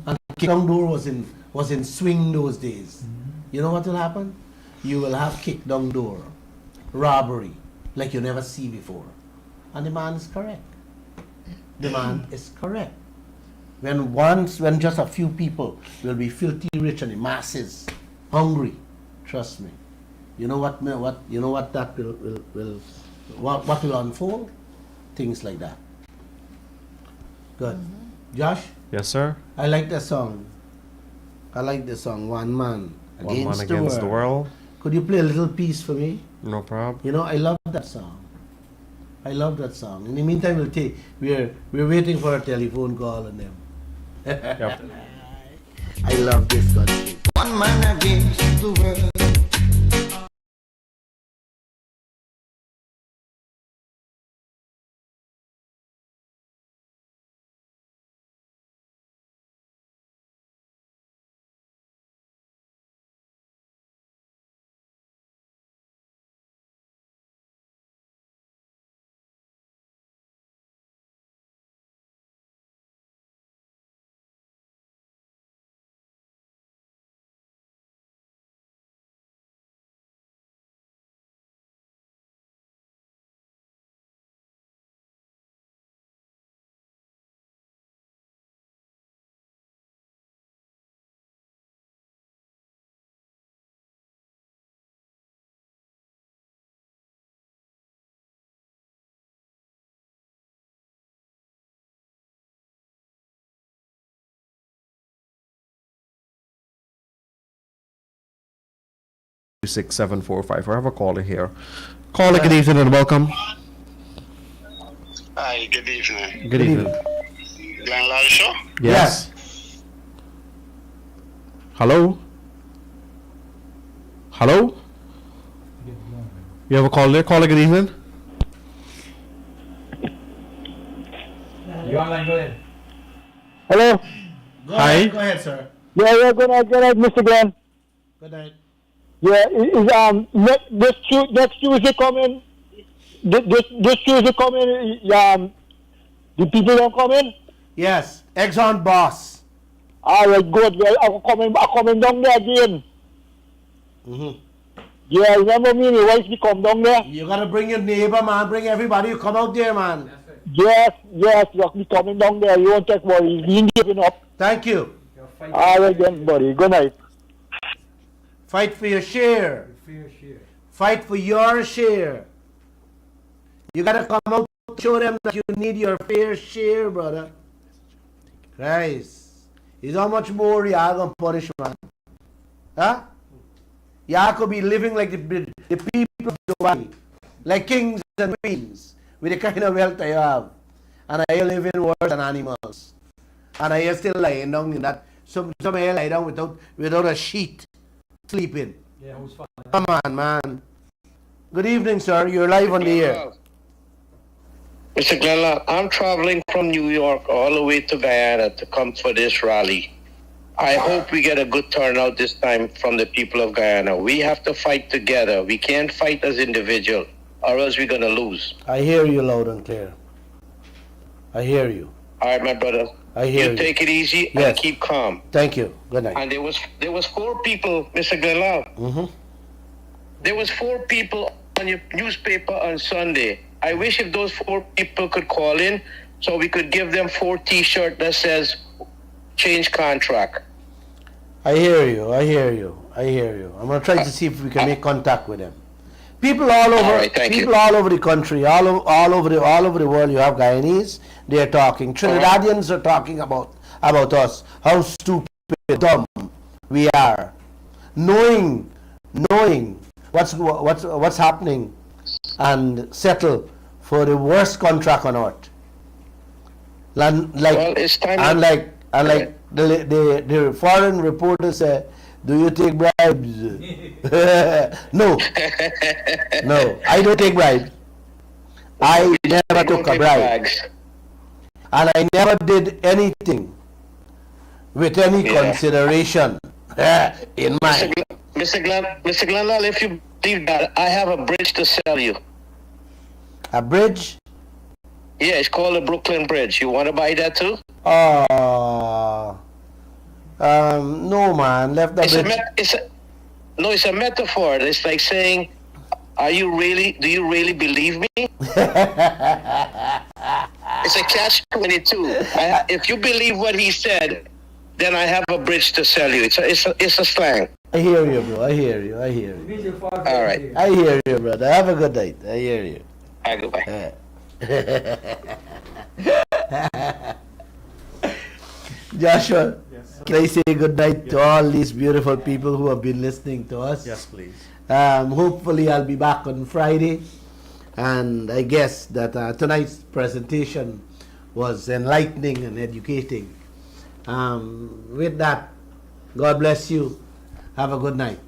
And kick-down door was in swing those days. You know what will happen? You will have kick-down door, robbery, like you never see before. And the man is correct. The man is correct. When just a few people will be filthy rich and the masses hungry, trust me. You know what that what will unfold? Things like that. Good. Josh? Yes, sir. I like the song. I like the song, One Man One man against the world. Could you play a little piece for me? No problem. You know, I love that song. I love that song. In the meantime, we're waiting for a telephone call on them. Yep. I love this country. One man against the world. Six seven four five. I have a caller here. Caller, good evening and welcome. Hi, good evening. Good evening. Glenn Lall Show? Yes. Hello? Hello? You have a call there? Caller, good evening. You online, go ahead. Hello? Hi. Go ahead, sir. Yeah, good night, Mr. Glenn. Good night. Yeah, next Tuesday coming. This Tuesday coming. The people don't come in. Yes, Exxon boss. All right, good. Well, I'm coming down there again. Yeah, remember me and the wife we come down there. You gotta bring your neighbor, man. Bring everybody. You come out there, man. Yes, we coming down there. You won't take worry. He's been giving up. Thank you. All right then, buddy. Good night. Fight for your share. Fight for your share. You gotta come out and show them that you need your fair share, brother. Christ. Is how much more you are gonna punish, man? Huh? You could be living like the people of Dubai, like kings and queens, with the kind of wealth you have. And I live in worse than animals. And I still lying down in that. Some here lie down without a sheet, sleeping. Yeah, who's fine? Come on, man. Good evening, sir. You're live on the air. Mr. Glenn, I'm traveling from New York all the way to Guyana to come for this rally. I hope we get a good turnout this time from the people of Guyana. We have to fight together. We can't fight as individuals, or else we're going to lose. I hear you loud and clear. I hear you. All right, my brother. I hear you. Take it easy Yes. and keep calm. Thank you. Good night. And there was 4 people, Mr. Glenn. Mm-hmm. There was 4 people on your newspaper on Sunday. I wish if those 4 people could call in so we could give them 4 T-shirts that says change contract. I hear you. I hear you. I hear you. I'm gonna try to see if we can make contact with them. People all over, right, thank you. people all over the country, all over the world. You have Guyanese. They're talking. Trinidadians are talking about us. How stupid, dumb we are. Knowing what's happening, and settle for the worst contract on earth. Well, it's time. Like the foreign reporter said, do you take bribes? No, I don't take bribes. I never took a bribe, and I never did anything with any consideration in mind. Mr. Glenn, if you believe that, I have a bridge to sell you. A bridge? Yeah, it's called the Brooklyn Bridge. You want to buy that too? No, man. Left the bridge. It's a metaphor. It's like saying, do you really believe me? It's a catch-22. If you believe what he said, then I have a bridge to sell you. It's a slang. I hear you, bro. I hear you. All right. I hear you, brother. Have a good night. I hear you. All right, goodbye. Joshua, Yes. can I say good night to all these beautiful people who have been listening to us? Yes, please. Hopefully I'll be back on Friday, and I guess that tonight's presentation was enlightening and educating. With that, God bless you. Have a good night.